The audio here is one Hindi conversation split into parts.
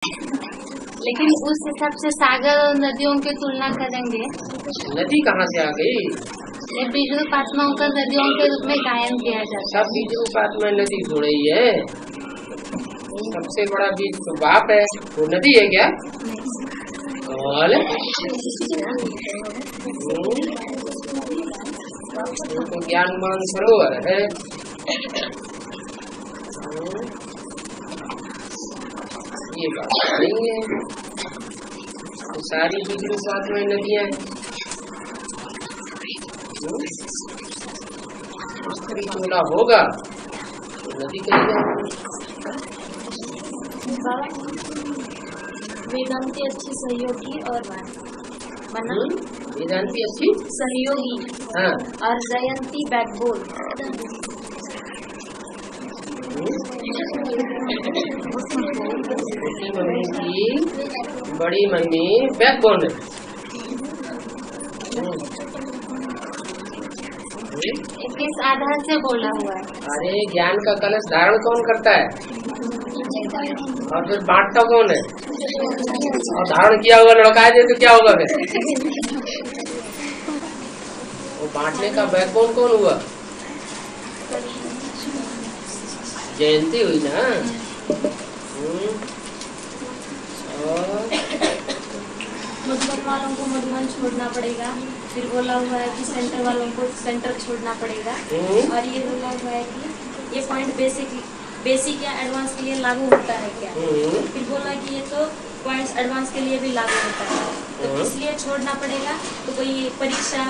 लेकिन उस हिसाब से सागर और नदियों की तुलना करेंगे, नदी कहाँ से आ गई? ये बीजरूपात्माओं का नदियों के रूप में गायन किया जाता है। सब बीजरूपात्मा नदी थोड़ी ही है। सबसे बड़ा बीज तो बाप है, वो नदी है क्या? तो ज्ञानमान सरोवर है। ये बात नहीं है, तो सारी बीजरूपात्मा नदियां हैं। स्त्री तोला होगा तो नदी कहीं वेदांती अच्छी सहयोगी और वेदांती अच्छी सहयोगी, हाँ, और जयंती बैकबोन। छोटी मम्मी की बड़ी मम्मी बैकबोन है। किस आधार से बोला हुआ है? अरे ज्ञान का कलश धारण कौन करता है और फिर बांटता कौन है? और धारण किया हुआ लड़काए दे तो क्या होगा फिर? वो बांटने का बैकबोन कौन हुआ? जयंती हुई ना। मधुबन वालों को मधुबन छोड़ना पड़ेगा, फिर बोला हुआ है कि सेंटर वालों को सेंटर छोड़ना पड़ेगा, और ये बोला हुआ है कि ये पॉइंट बेसिक या एडवांस के लिए लागू होता है क्या? फिर बोला कि ये तो पॉइंट्स एडवांस के लिए भी लागू होता है, तो इसलिए छोड़ना पड़ेगा, तो कोई परीक्षा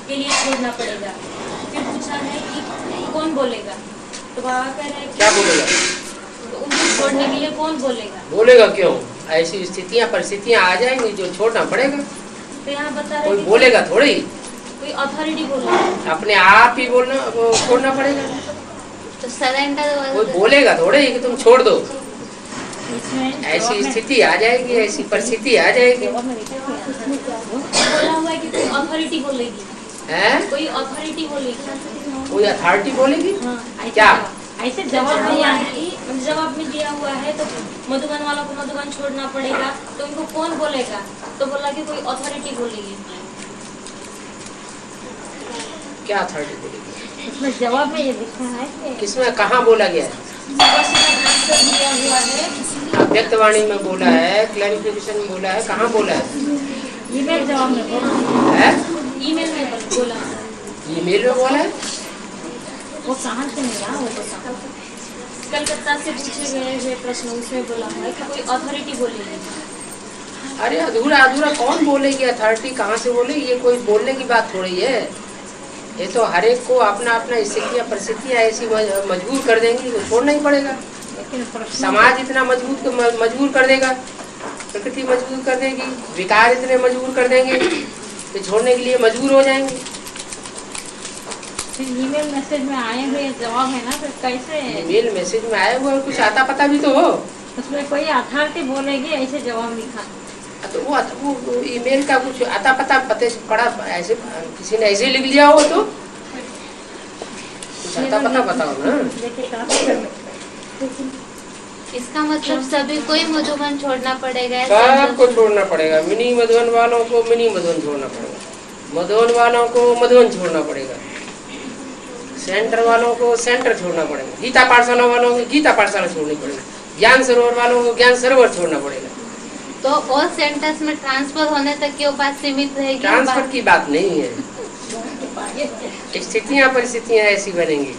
के लिए छोड़ना पड़ेगा। फिर पूछा है कि कौन बोलेगा, तो बाबा कह रहे हैं क्या बोलेगा? तो उनको छोड़ने के लिए कौन बोलेगा? बोलेगा क्यों? ऐसी स्थितियां परिस्थितियां आ जाएंगी जो छोड़ना पड़ेगा। तो यहाँ बता रहे कोई बोलेगा थोड़ी, कोई अथॉरिटी बोलेगा, अपने आप ही बोलना वो छोड़ना पड़ेगा। तो सरेंडर कोई बोलेगा थोड़ी कि तुम छोड़ दो। ऐसी स्थिति आ जाएगी, ऐसी परिस्थिति आ जाएगी। बोला हुआ है कि कोई अथॉरिटी बोलेगी, कोई अथॉरिटी बोलेगी, कोई अथॉरिटी बोलेगी। हाँ, क्या ऐसे जवाब दिया है कि जवाब में दिया हुआ है तो मधुबन वालों को मधुबन छोड़ना पड़ेगा, तो उनको कौन बोलेगा? तो बोला कि कोई अथॉरिटी बोलेगी। क्या अथॉरिटी बोलेगी? इसमें जवाब में ये लिखा है कि किसमें कहाँ बोला गया है? दिया हुआ है, व्यक्तवाणी में बोला है, क्लैरिफिकेशन में बोला है, कहाँ बोला है? ईमेल जवाब में बोला है, ईमेल में बोला है, ईमेल में बोला है। वो कहाँ से मिला? वो कलकत्ता से पूछे गए हुए प्रश्न उसमें बोला हुआ है कि कोई अथॉरिटी बोलेगी। अरे अधूरा अधूरा कौन बोलेगी? अथॉरिटी कहाँ से बोलेगी? ये कोई बोलने की बात थोड़ी है। ये तो हर एक को अपना अपना स्थितियाँ परिस्थितियाँ ऐसी मजबूर कर देंगी तो छोड़ना ही पड़ेगा। समाज इतना मजबूर कर देगा, प्रकृति मजबूर कर देगी, विकार इतने मजबूर कर देंगे कि छोड़ने के लिए मजबूर हो जाएंगे। ईमेल मैसेज में आए हुए जवाब है ना, फिर कैसे? ईमेल मैसेज में आया हुआ कुछ आता पता भी तो हो। उसमें कोई अथॉरिटी बोलेगी ऐसे जवाब लिखा, तो वो ईमेल का कुछ आता पता पते पड़ा, ऐसे किसी ने ऐसे लिख लिया हो तो कुछ आता पता बताओ ना। इसका मतलब सभी को ही मधुबन छोड़ना पड़ेगा? सबको छोड़ना पड़ेगा। मिनी मधुबन वालों को मिनी मधुबन छोड़ना पड़ेगा, मधुबन वालों को मधुबन छोड़ना पड़ेगा, सेंटर वालों को सेंटर छोड़ना पड़ेगा, गीता पाठशाला वालों को गीता पाठशाला छोड़नी पड़ेगी, ज्ञान सरोवर वालों को ज्ञान सरोवर छोड़ना पड़ेगा। तो और सेंटर्स में ट्रांसफर होने तक की वो बात सीमित रहेगी? ट्रांसफर की बात नहीं है, स्थितियाँ परिस्थितियाँ ऐसी बनेंगी।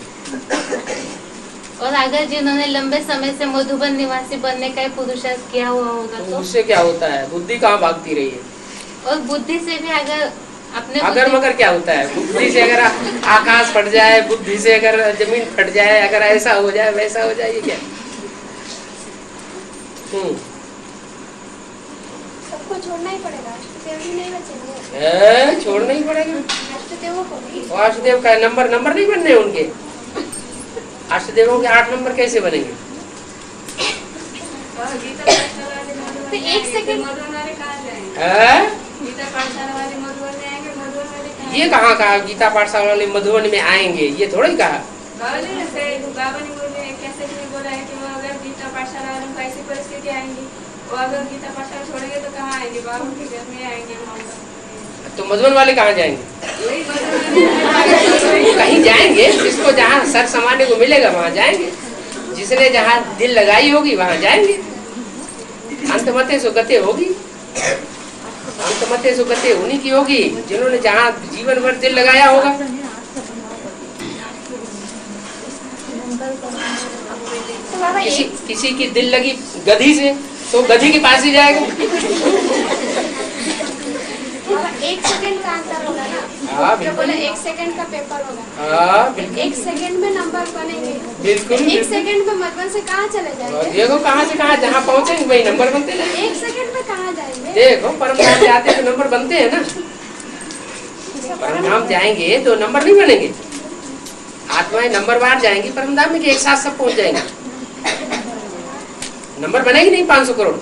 और अगर जिन्होंने लंबे समय से मधुबन निवासी बनने का पुरुषार्थ किया हुआ होगा तो उससे क्या होता है? बुद्धि कहाँ भागती रही है? और बुद्धि से भी अगर अपने अगर मगर क्या होता है? बुद्धि से अगर आकाश फट जाए, बुद्धि से अगर जमीन फट जाए, अगर ऐसा हो जाए वैसा हो जाए, ये क्या? सबको छोड़ना ही पड़ेगा, अष्टदेव ही नहीं बचेंगे। छोड़ना ही पड़ेगा। अष्टदेवों को भी। अष्टदेव का नंबर नहीं बनने उनके। अष्टदेवों के 8 नंबर कैसे बनेंगे? तो एक सेकंड ये कहाँ कहा गीता पाठशाला वाले मधुबन में आएंगे? ये थोड़ा ही कहा। बाबा ने बोले कैसे बोला है कि वो अगर गीता पाठशाला वालों को ऐसी परिस्थिति आएंगी वो अगर गीता पाठशाला छोड़ेंगे तो कहाँ आएंगे? बाबू के घर में आएंगे मोहम्मद। तो मधुबन वाले कहाँ जाएंगे? वही मतलब कहीं जाएंगे, जिसको जहाँ सर समाने को मिलेगा वहाँ जाएंगे, जिसने जहाँ दिल लगाई होगी वहाँ जाएंगे। अंतमते सुगते होगी, अंतमते सुगते उन्हीं की होगी जिन्होंने जहाँ जीवन भर दिल लगाया होगा। तो बाबा किसी की दिल लगी गधी से, तो गधी के पास ही जाएगा। बाबा 1 सेकंड का अंतर होगा ना? हाँ, जो बोले 1 सेकंड का पेपर होगा, हाँ बिल्कुल 1 सेकंड में नंबर बनेंगे। बिल्कुल 1 बिल्कुल। सेकंड में मधुबन से कहाँ चले और जाएंगे? देखो कहाँ से कहाँ जहाँ पहुँचेंगे वही नंबर बनते हैं। 1 सेकंड में कहाँ जाएंगे? देखो परमधाम जाते हैं तो नंबर बनते हैं ना। परमधाम जाएंगे तो नंबर नहीं बनेंगे, आत्माएं नंबरवार जाएंगी परमधाम में कि एक साथ सब पहुँच जाएंगे। नंबर बनेगी नहीं 500 करोड़,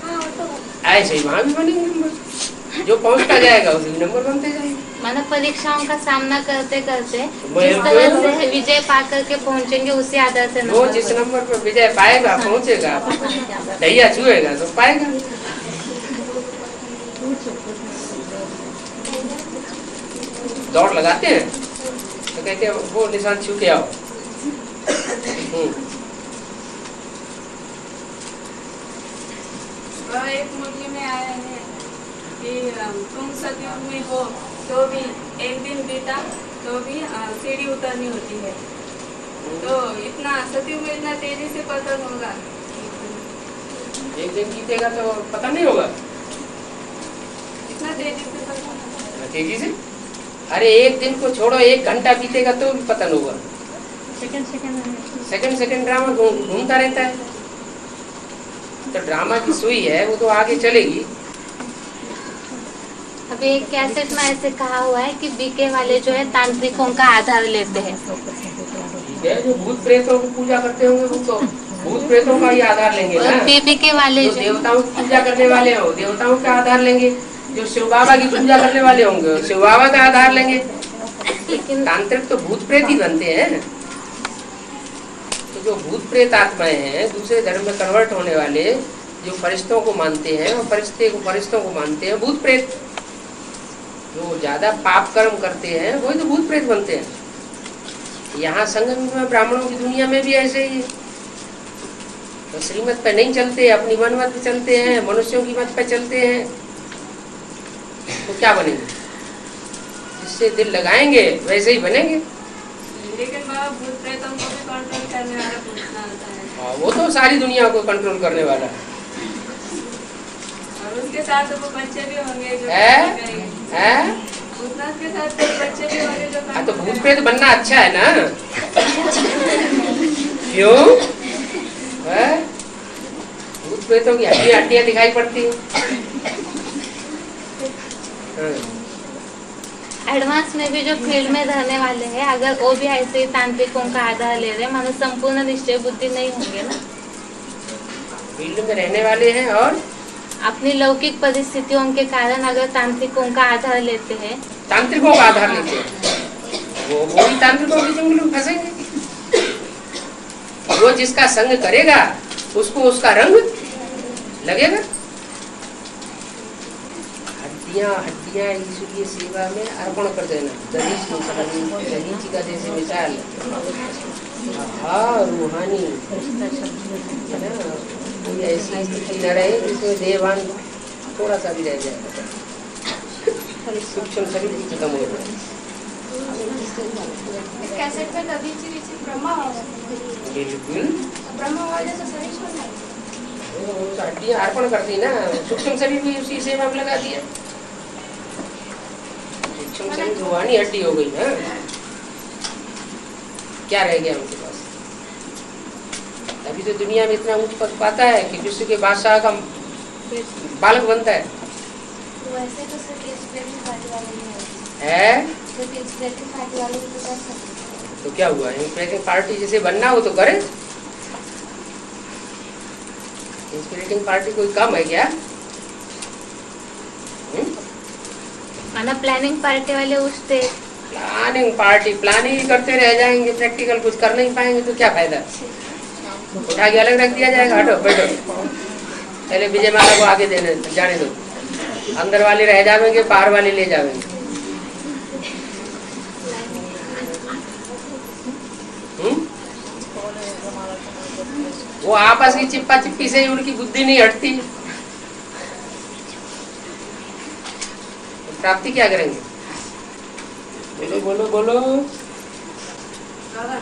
हाँ वो तो ऐसे ही वहाँ भी बनेंगे नंबर। जो पहुँचता जाएगा उसी नंबर बनते जाएंगे। मानव परीक्षाओं का सामना करते करते मैं जिस तरह से विजय पा करके पहुंचेंगे उसी आधार से वो जिस नंबर पर विजय पाएगा पहुँचेगा, दैया छुएगा तो पाएगा। दौड़ लगाते हैं तो कहते हैं वो निशान छू के आओ। वह एक मुर्गी में आया है कि तुम सतयुग में हो तो भी एक दिन बीता तो भी सीढ़ी उतरनी होती है, तो इतना सतयुग में इतना तेजी से पतन होगा। एक दिन बीतेगा तो पता नहीं होगा इतना तेजी से पतन होगा। तेजी से। अरे एक दिन को छोड़ो, 1 घंटा बीतेगा तो भी पतन होगा। सेकंड सेकंड ड्रामा घूमता रहता है। तो ड्रामा की सुई है वो तो आगे चलेगी। अभी एक कैसेट में ऐसे कहा हुआ है कि बीके वाले जो है तांत्रिकों का आधार लेते हैं। ठीक है, जो भूत प्रेतों की पूजा करते होंगे वो तो भूत प्रेतों का ही आधार लेंगे ना। और बीके वाले जो जो देवताओं की पूजा करने वाले हो देवताओं का आधार लेंगे, जो शिव बाबा की पूजा करने वाले होंगे शिव बाबा का आधार लेंगे। लेकिन तांत्रिक तो भूत प्रेत ही बनते हैं। तो जो भूत प्रेत आत्माएं हैं, दूसरे धर्म में कन्वर्ट होने वाले, जो फरिश्तों को मानते हैं और फरिश्तों को मानते हैं भूत प्रेत, जो ज्यादा पाप कर्म करते हैं वही तो भूत प्रेत बनते हैं। यहाँ संगम में ब्राह्मणों की दुनिया में भी ऐसे ही है। तो श्रीमत पे नहीं चलते, अपनी मन मत पे चलते हैं, मनुष्यों की मत पे चलते हैं, तो क्या बनेंगे? जिससे दिल लगाएंगे वैसे ही बनेंगे। लेकिन बाबा भूत प्रेतों को भी कंट्रोल करने वाला पूछना होता है, वो तो सारी दुनिया को कंट्रोल करने वाला है। और उसके साथ वो बच्चे भी होंगे जो है? करेंगे। हैं? भूतनाथ के साथ कुछ बच्चे भी होंगे जो हाँ तो control भूत प्रेत बनना अच्छा है ना। क्यों? हैं? भूत प्रेतों की हड्डियां दिखाई पड़ती हैं। एडवांस में भी जो फील्ड में रहने वाले हैं, अगर वो भी ऐसे ही तांत्रिकों का आधार ले रहे हैं, मानो संपूर्ण निश्चय बुद्धि नहीं होंगे ना। फील्ड में रहने वाले हैं और अपनी लौकिक परिस्थितियों के कारण अगर तांत्रिकों का आधार लेते हैं, तांत्रिकों का आधार लेते हैं, वो भी तांत्रिकों के जंगल में फंसेंगे। वो जिसका संग करेगा उसको उसका रंग लगेगा। हड्डियां ईश्वरीय सेवा में अर्पण कर देना। दहीची का जैसे मिसाल, हाँ रूहानी कोई ऐसी स्थिति न रहे जिसमें देवान थोड़ा सा भी रह जाए, सूक्ष्म शरीर भी खत्म हो जाए। कैसेट में कभी चीज ब्रह्मा होगा, बिल्कुल ब्रह्मा वाले तो शरीर छोड़ना है। हड्डियां अर्पण करती ना, सूक्ष्म शरीर भी उसी सेवा में लगा दिया। सूक्ष्म शरीर रूहानी हड्डी हो गई ना, क्या रह गया उनके पास? अभी तो दुनिया में इतना ऊंच पद पाता है कि विश्व के बादशाह का बालक बनता है। वैसे तो सिर्फ इंस्पिरेटिव पार्टी वाले नहीं है? सिर्फ इंस्पिरेटिव पार्टी वाले ही तो कर सकते हैं। तो क्या हुआ? इंस्पिरेटिंग पार्टी जिसे बनना हो तो करे। इंस्पिरेटिंग पार्टी कोई कम है क्या? मानो प्लानिंग पार्टी वाले उठते, प्लानिंग पार्टी प्लानिंग ही करते रह जाएंगे, प्रैक्टिकल कुछ कर नहीं पाएंगे तो क्या फायदा? उठा के अलग रख दिया जाएगा, हटो बैठो। पहले विजय माला को आगे देने जाने दो, अंदर वाले रह जाएंगे, बाहर वाले ले जाएंगे। वो आपस की चिप्पा चिप्पी से ही उनकी बुद्धि नहीं हटती, प्राप्ति क्या करेंगे? बोलो बोलो बोलो। बाबा,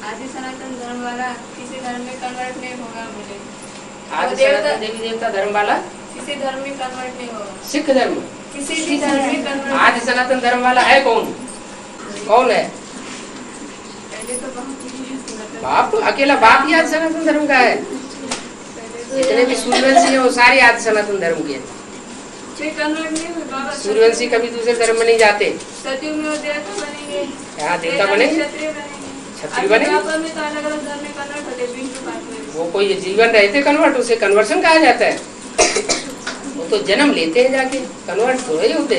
आदि सनातन धर्म वाला किसी धर्म में कन्वर्ट नहीं होगा मुझे। आदि सनातन देवी देवता धर्म वाला किसी धर्म में कन्वर्ट नहीं होगा। सिख धर्म, किसी भी धर्म में कन्वर्ट। आदि सनातन धर्म वाला है कौन? कौन है? पहले तो बहुत बाप, अकेला बाप ही आदि सनातन धर्म का है। जितने भी सूर्यवंशी हैं वो सारे आदि सनातन धर्म के हैं। कन्वर्ट नहीं हुए बाबा। सूर्यवंशी कभी दूसरे धर्म में नहीं जाते। सतयुग में वो देवता बनेंगे। यहाँ देवता बनेंगे, क्षत्रिय बनेंगे। क्षत्रिय बनेंगे। द्वापर में तो अलग अलग धर्म में कन्वर्ट होते हैं, विष्णु पाठ में। वो कोई जीवन रहते कन्वर्ट, उसे कन्वर्सन कहा जाता है। वो तो जन्म लेते हैं जाके, कन्वर्ट थोड़े ही होते।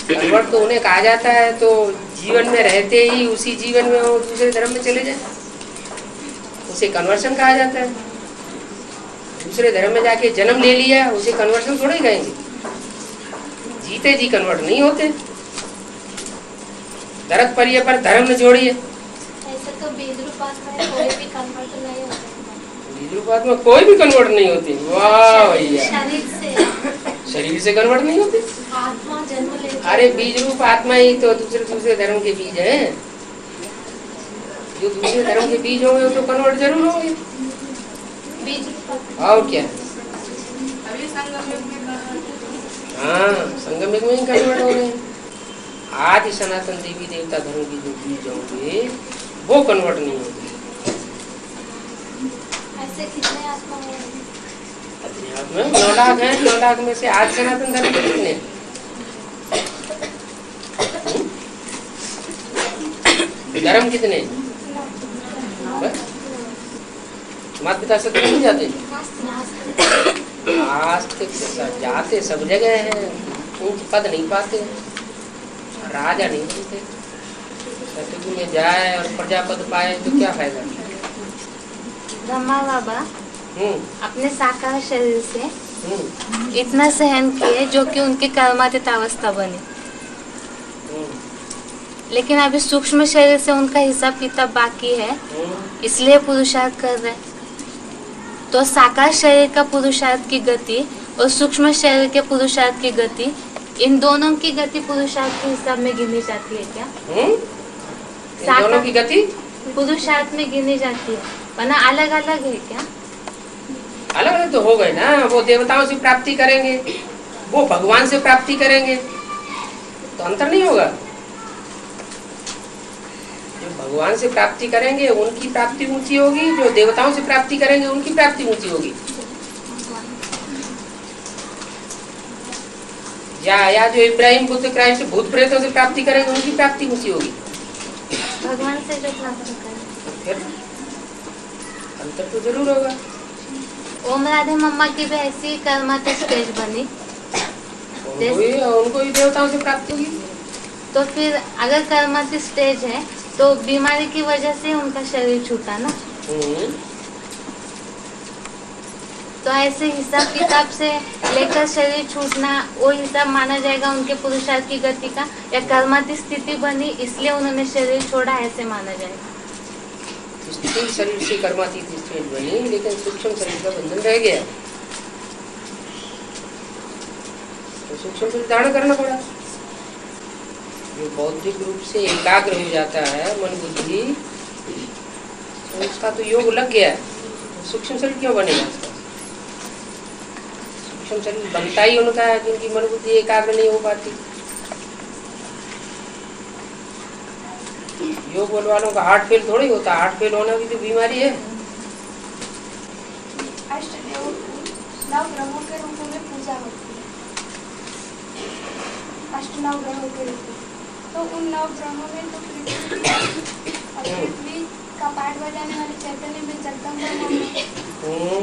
कन्वर्ट तो उन्हें कहा जाता है तो जीवन में रहते ही उसी जीवन में वो दूसरे धर्म में चले जाए, उसे कन्वर्सन कहा जाता है। दूसरे धर्म में जाके जन्म ले लिया, उसे कन्वर्सन थोड़े ही कहेंगे। जीते जी कन्वर्ट नहीं होते। दरद परिये पर धर्म न जोड़िए। ऐसे तो बीज रूपात में कोई भी कन्वर्ट नहीं होता। बीज रूपात में कोई भी कन्वर्ट नहीं होती। वाह भैया, शरीर से कन्वर्ट नहीं होती। आत्मा जन्म लेती। अरे बीज रूप आत्मा ही तो दूसरे धर्म के बीज हैं। जो दूसरे धर्म के बीज होंगे तो कन्वर्ट जरूर होंगे। बीज रूपात। और क्या? अभी संगम युग में कन्वर्ट। हाँ, संगम युग में ही कन्वर्ट हो रहे हैं। आदि सनातन देवी देवता धर्म की जो बीज होंगे वो कन्वर्ट नहीं होंगे। ऐसे कितने आत्मा हैं? अध्यात्म में 9 लाख हैं। 9 लाख में से आदि सनातन धर्म के कितने? धर्म कितने? माता पिता से नहीं जाते, आस्तिक जाते सब जगह हैं, ऊंच पद नहीं पाते, राजा नहीं बनते। सतयुग में जाए और प्रजापद पाए तो क्या फायदा? ब्रह्मा बाबा अपने साकार शरीर से इतना सहन किए जो कि उनकी कर्मातीत अवस्था बनी, लेकिन अभी सूक्ष्म शरीर से उनका हिसाब किताब बाकी है, इसलिए पुरुषार्थ कर रहे। तो साकार शरीर का पुरुषार्थ की गति और सूक्ष्म शरीर के पुरुषार्थ की गति, इन दोनों की गति पुरुषार्थ के हिसाब में गिनी जाती है क्या? इन दोनों की गति पुरुषार्थ में गिनी जाती है, वरना अलग अलग है क्या? अलग अलग तो हो गए ना। वो देवताओं से प्राप्ति करेंगे, वो भगवान से प्राप्ति करेंगे, तो अंतर नहीं होगा। जो भगवान से प्राप्ति करेंगे उनकी प्राप्ति ऊंची होगी, जो देवताओं से प्राप्ति करेंगे उनकी प्राप्ति ऊंची होगी। या जो इब्राहिम बुद्ध क्राइस्ट भूत प्रेतों से प्राप्ति करेंगे उनकी प्राप्ति ऊंची होगी। भगवान से जो प्राप्त करें, फिर अंतर तो जरूर होगा। ओम राधे मम्मा की भी ऐसी कर्मातीत स्टेज बनी, उनको ही देवताओं से प्राप्ति होगी। तो फिर अगर कर्मातीत स्टेज है तो बीमारी की वजह से उनका शरीर छूटा ना। तो ऐसे हिसाब किताब से लेकर शरीर छूटना वो हिसाब माना जाएगा उनके पुरुषार्थ की गति का, या कर्मातीत स्थिति बनी इसलिए उन्होंने शरीर छोड़ा, ऐसे माना जाएगा? स्थूल शरीर से कर्मातीत स्टेज बनी, लेकिन सूक्ष्म शरीर का बंधन रह गया, तो सूक्ष्म शरीर धारण करना पड़ा। जो बौद्धिक रूप से एकाग्र हो जाता है मन बुद्धि, तो उसका तो योग लग गया है, सूक्ष्म शरीर क्यों बनेगा? सूक्ष्म शरीर बनता ही उनका है जिनकी मन बुद्धि एकाग्र नहीं हो पाती। योग बोल वालों का हार्ट फेल थोड़ी होता, हार्ट फेल होना भी तो बीमारी है। अष्टदेव 9 ग्रहों के रूप में पूजा होती है, 9 ग्रहों के रूप में। तो उन 9 ग्रहों में तो पृथ्वी का पाठ बजाने वाले चैतन्य में जगदम्बा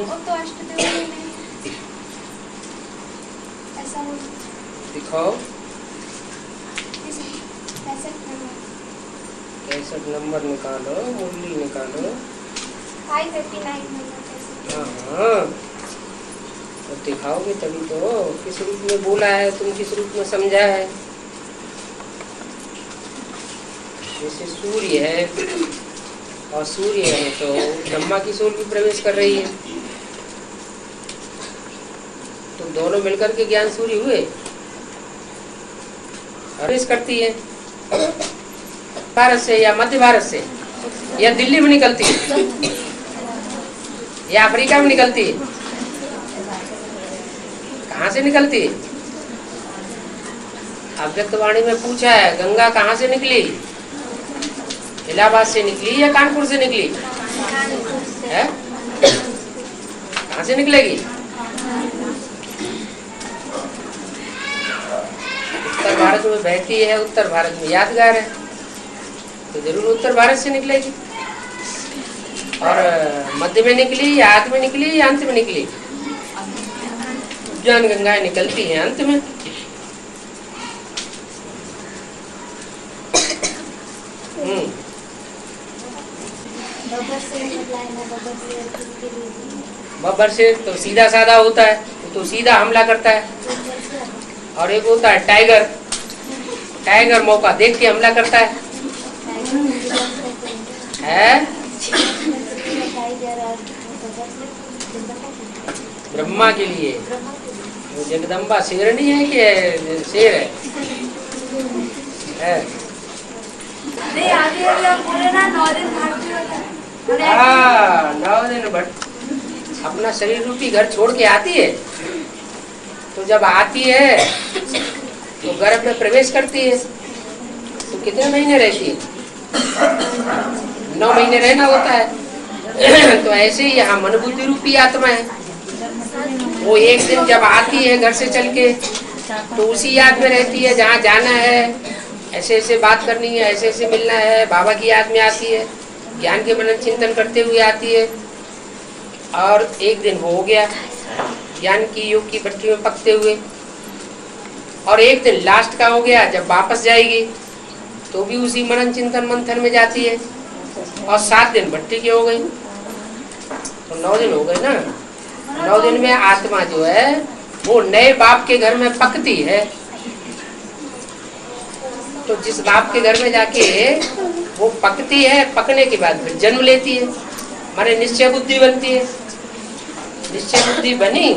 वो तो अष्टदेव में नहीं। ऐसा हो दिखाओ कैसे 63 नंबर निकालो, मुरली निकालो। 589 नंबर कैसे? हाँ, दिखाओगे तभी तो। किस रूप में बोला है, तुम किस रूप में समझा है। जैसे सूर्य है और सूर्य है तो ब्रह्मा की सोल भी प्रवेश कर रही है, तो दोनों मिलकर के ज्ञान सूर्य हुए, प्रवेश करती है भारत से या मध्य भारत से, या दिल्ली में निकलती है, या अफ्रीका में निकलती है, कहाँ से निकलती है। अव्यक्तवाणी में पूछा है गंगा कहाँ से निकली, इलाहाबाद से निकली या कानपुर से निकली है, कहाँ से निकलेगी। उत्तर भारत में बहती है, उत्तर भारत में यादगार है, तो जरूर उत्तर भारत से निकलेगी। और मध्य में निकली या आध में निकली या अंत में निकली, ज्ञान गंगाएं निकलती हैं अंत में। बब्बर से तो सीधा साधा होता है, तो सीधा हमला करता है, और एक होता है टाइगर, टाइगर मौका देख के हमला करता है। ब्रह्मा के लिए वो जगदम्बा शेरनी है कि शेर है? नहीं आगे हम बोले ना 9 दिन भागती हाँ 9 दिन भट अपना शरीर रूपी घर छोड़ के आती है, तो जब आती है तो गर्भ में प्रवेश करती है, तो कितने महीने रहती है, 9 महीने रहना होता है। तो ऐसे ही यहाँ मन बुद्धि रूपी आत्मा है, वो एक दिन जब आती है घर से चल के, तो उसी याद में रहती है जहाँ जाना है, ऐसे ऐसे बात करनी है, ऐसे ऐसे मिलना है, बाबा की याद में आती है, ज्ञान के मनन चिंतन करते हुए आती है। और एक दिन हो गया ज्ञान की योग की भट्टी में पकते हुए, और एक दिन लास्ट का हो गया जब वापस जाएगी तो भी उसी मनन चिंतन मंथन में जाती है, और 7 दिन भट्टी की हो गई, तो 9 दिन हो गए ना। 9 दिन में आत्मा जो है वो नए बाप के घर में पकती है, तो जिस बाप के घर में जाके वो पकती है, पकने के बाद फिर जन्म लेती है, माने निश्चय बुद्धि बनती है, निश्चय बुद्धि बनी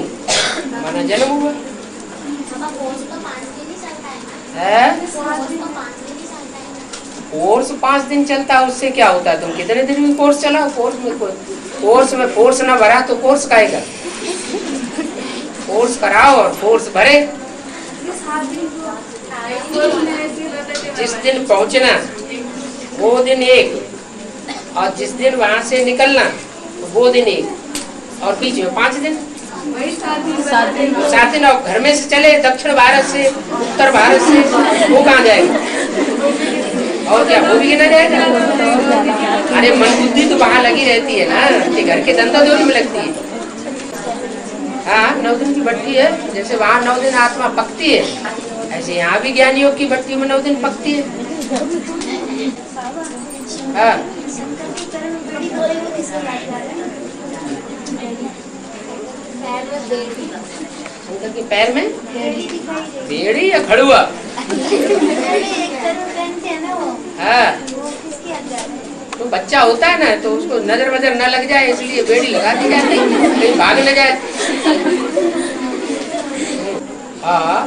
माना जन्म हुआ है। कोर्स 5 दिन चलता है, उससे क्या होता है, तुम कितने दिन में कोर्स चलाओ, कोर्स में फोर्स ना भरा तो कोर्स काहेगा, कोर्स कराओ और फोर्स भरे। जिस दिन पहुंचना वो दिन एक, और जिस दिन वहां से निकलना वो दिन एक, और बीच में 5 दिन, 7 दिन। और घर में से चले दक्षिण भारत से उत्तर भारत से, वो कहाँ जाएगा, और क्या वो भी गिना जाएगा। अरे मन बुद्धि तो वहाँ लगी रहती है ना, कि घर के धंधा दोनों में लगती है। हाँ 9 दिन की भट्टी है, जैसे वहाँ 9 दिन आत्मा पकती है, ऐसे यहाँ भी ज्ञान योग की भट्टी में 9 दिन पकती है। हाँ शंकर के पैर में बेड़ी या खड़ुआ। हाँ तो बच्चा होता है ना, तो उसको नजर वजर न लग जाए इसलिए बेड़ी लगा दी जाती है, कहीं भाग न जाए। हाँ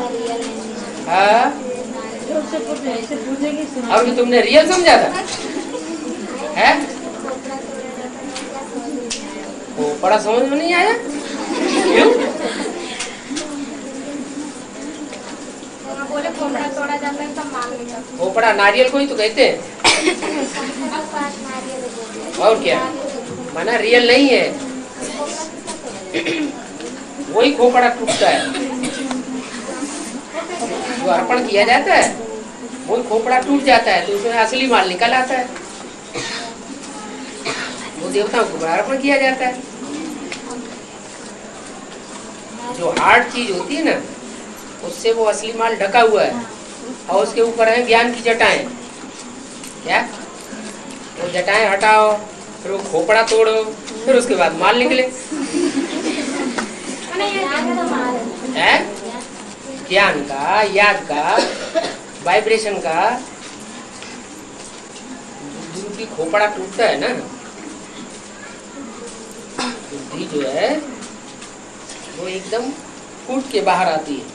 हाँ अभी तुमने रियल समझा था है? वो बड़ा समझ में नहीं आया क्यों? बोले खोपड़ा तोड़ा जाता है तब मांग लेता। खोपड़ा नारियल को ही तो कहते हैं, और क्या माना रियल नहीं है, वही खोपड़ा टूटता है, जो अर्पण किया जाता है वो खोपड़ा टूट जाता है, तो उसमें असली माल निकल आता है, वो देवताओं को अर्पण किया जाता है। जो हार्ड चीज होती है ना, उससे वो असली माल ढका हुआ है, और उसके ऊपर है ज्ञान की जटाएं। क्या वो जटाएं हटाओ, फिर वो खोपड़ा तोड़ो, फिर उसके बाद माल निकले। है ज्ञान का, याद का, वाइब्रेशन का। बुद्धि खोपड़ा टूटता है ना, बुद्धि जो है वो एकदम फूट के बाहर आती है।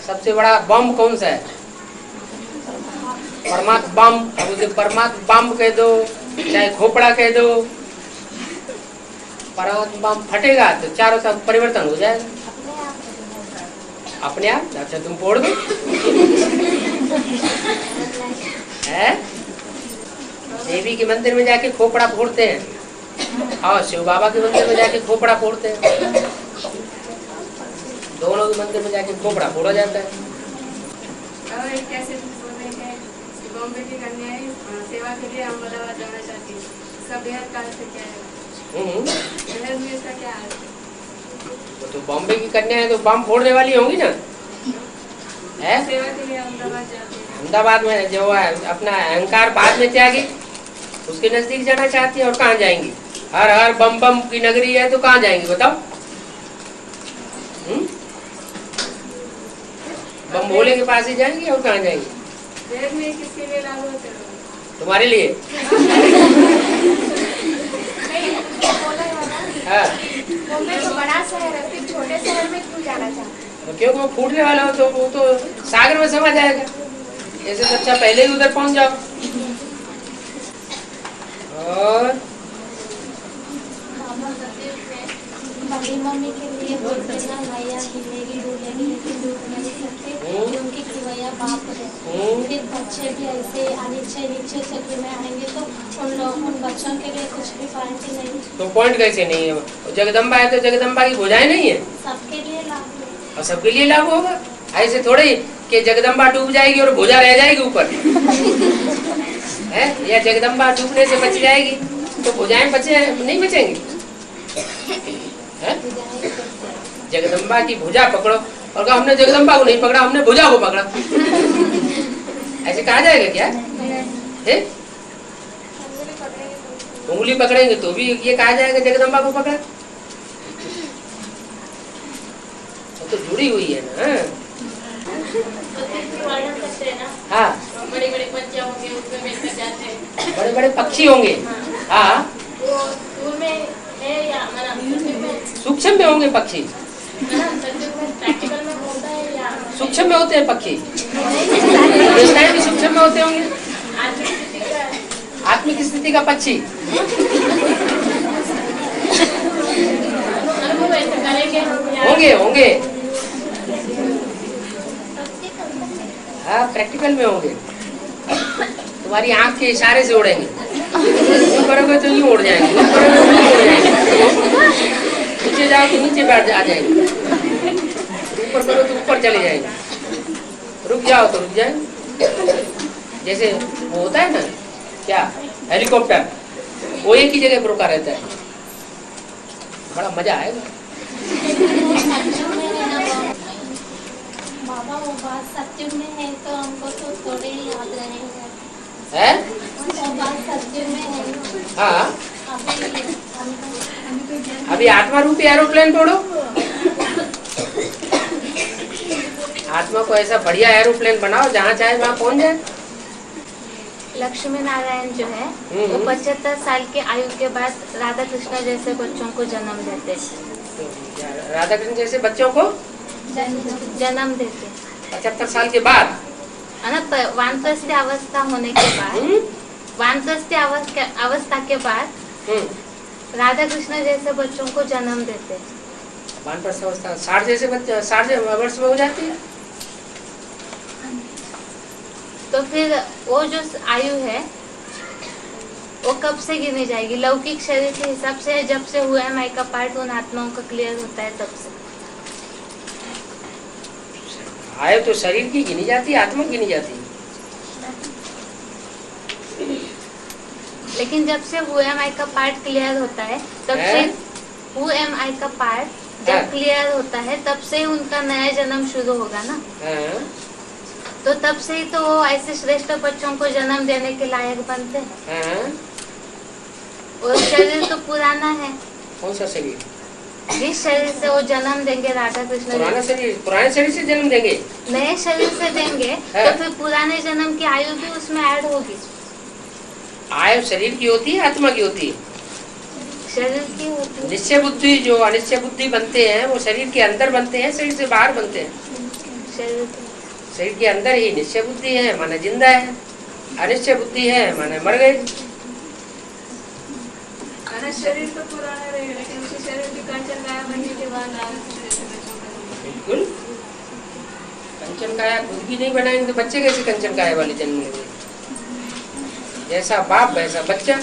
सबसे बड़ा बम कौन सा है? परमात्मा बम। अब उसे परमात्मा बम कह दो चाहे खोपड़ा कह दो, परमात्मा बम फटेगा तो चारों तरफ परिवर्तन हो जाएगा अपने आप। अच्छा तुम फोड़ दो है? देवी के मंदिर में जाके खोपड़ा फोड़ते हैं और शिव बाबा के मंदिर में जाके खोपड़ा फोड़ते हैं। दोनों के मंदिर में जाके खोपड़ा फोड़ा जाता है। और एक कैसे बोल रहे हैं कि बॉम्बे की कन्याएं सेवा के लिए अहमदाबाद जाना चाहती है, इसका बेहद का अर्थ क्या है? बेहद में इसका क्या अर्थ है? तो बॉम्बे की कन्या है तो बम फोड़ने वाली होंगी ना, है? सेवा के लिए अहमदाबाद जाती है। अहमदाबाद में जो है अपना अहंकार बाद में त्यागी, उसके नजदीक जाना चाहती है। और कहाँ जाएंगी? हर हर बम बम की नगरी है तो कहाँ जाएंगी बताओ? बम भोले के पास ही जाएंगी और कहाँ जाएंगी? बेहद में किसके लिए लागू होते हैं? तुम्हारे लिए। हाँ। बॉम्बे तो बड़ा शहर है, फिर छोटे शहर में क्यों जाना चाहते? तो क्यों वो फूटने वाला हो तो वो तो सागर में समा जाएगा। ऐसे तो अच्छा पहले ही उधर पहुंच जाओ। और बड़ी मम्मी के लिए बोलते ना मैया हिलेगी डुलेगी लेकिन डूब नहीं सकते क्योंकि खिवैया बाप है। फिर बच्चे भी ऐसे नीचे नीचे सके में आएंगे तो उन बच्चों के लिए कुछ भी पॉइंट नहीं। तो पॉइंट कैसे नहीं है? जगदम्बा है तो जगदम्बा की भुजाएं नहीं है? सबके लिए लागू और सबके लिए लागू होगा। ऐसे थोड़े कि जगदम्बा डूब जाएगी और भुजा रह जाएगी ऊपर है, या जगदम्बा डूबने से बच जाएगी तो भुजाएं बचे नहीं बचेंगी? जगदम्बा की भुजा पकड़ो और कहा हमने जगदम्बा को नहीं पकड़ा, हमने भुजा को पकड़ा। ऐसे कहा जाएगा क्या? है? उंगली पकड़ेंगे तो भी ये कहा जाएगा जगदम्बा को पकड़ा? तो जुड़ी हुई है ना। हाँ, बड़े बड़े बच्चे होंगे उसमें बैठ जाते हैं, बड़े बड़े पक्षी होंगे। हाँ, वो दूर में है या सूक्ष्म में होंगे पक्षी। प्रैक्टिकल में होता है या सूक्ष्म में होते हैं पक्षी। देवताएं भी सूक्ष्म में होते होंगे। आत्मिक स्थिति का पक्षी होंगे होंगे। हाँ, प्रैक्टिकल में होंगे। तुम्हारी आंख के इशारे से उड़ेंगे। करोगे तो यूं उड़ जाएंगे, नीचे जाओ तो नीचे बैठ आ जाएंगे, ऊपर करो तो ऊपर चले जाएंगे, रुक जाओ तो रुक जाएंगे। जैसे वो होता है ना क्या, हेलीकॉप्टर, वो एक ही जगह पर रुका रहता है, बड़ा मजा आएगा। बाबा वो बात सत्युग में है तो हमको तो थोड़े ही याद रहेंगे। है? वो बात सत्युग में है। हाँ, अभी अभी आत्मा रूपी एरोप्लेन तोड़ो। आत्मा को ऐसा बढ़िया एरोप्लेन बनाओ जहाँ चाहे वहाँ पहुँच जाए। लक्ष्मी नारायण जो है वो 75 साल की आयु के बाद राधा कृष्ण जैसे बच्चों को जन्म देते हैं। राधा कृष्ण जैसे बच्चों को जन्म देते 75 साल के बाद, है ना। वानप्रस्थ अवस्था होने के बाद, वानप्रस्थ अवस्था के बाद राधा कृष्ण जैसे बच्चों को जन्म देते हैं। वानप्रस्थ अवस्था 60 जैसे बच्चे 60 वर्ष में हो जाती है। तो फिर वो जो आयु है वो कब से गिनी जाएगी? लौकिक शरीर के हिसाब से जब से हुआ है का पार्ट उन आत्माओं का क्लियर होता है तब से। आयु तो शरीर की गिनी जाती है, आत्मा गिनी जाती है। लेकिन जब से हु एम आई का पार्ट क्लियर होता है तब से, हु एम आई का पार्ट जब क्लियर होता है तब से ही उनका नया जन्म शुरू होगा ना। तो तब से ही तो वो ऐसे श्रेष्ठ बच्चों को जन्म देने के लायक बनते हैं। और शरीर तो पुराना है। कौन सा शरीर? जिस शरीर से वो जन्म देंगे राधा कृष्ण पुराने शरीर से जन्म देंगे, नए शरीर से देंगे है। तो फिर पुराने जन्म की आयु भी उसमें ऐड होगी। आयु शरीर की होती है, आत्मा की होती है? शरीर की होती है। निश्चय बुद्धि, जो अनिश्चय बुद्धि बनते हैं वो शरीर के अंदर बनते हैं, शरीर से बाहर बनते हैं? शरीर के अंदर ही निश्चय बुद्धि है माने जिंदा है, अनिश्चय बुद्धि है माने मर गए। शरीर तो पुराना रहेगा, लेकिन उसी शरीर की कंचन काया बनने के बाद बिल्कुल कंचन काया खुद की नहीं बनाएंगे तो बच्चे कैसे कंचन काया वाले जन्म लेंगे? जैसा बाप वैसा बच्चा।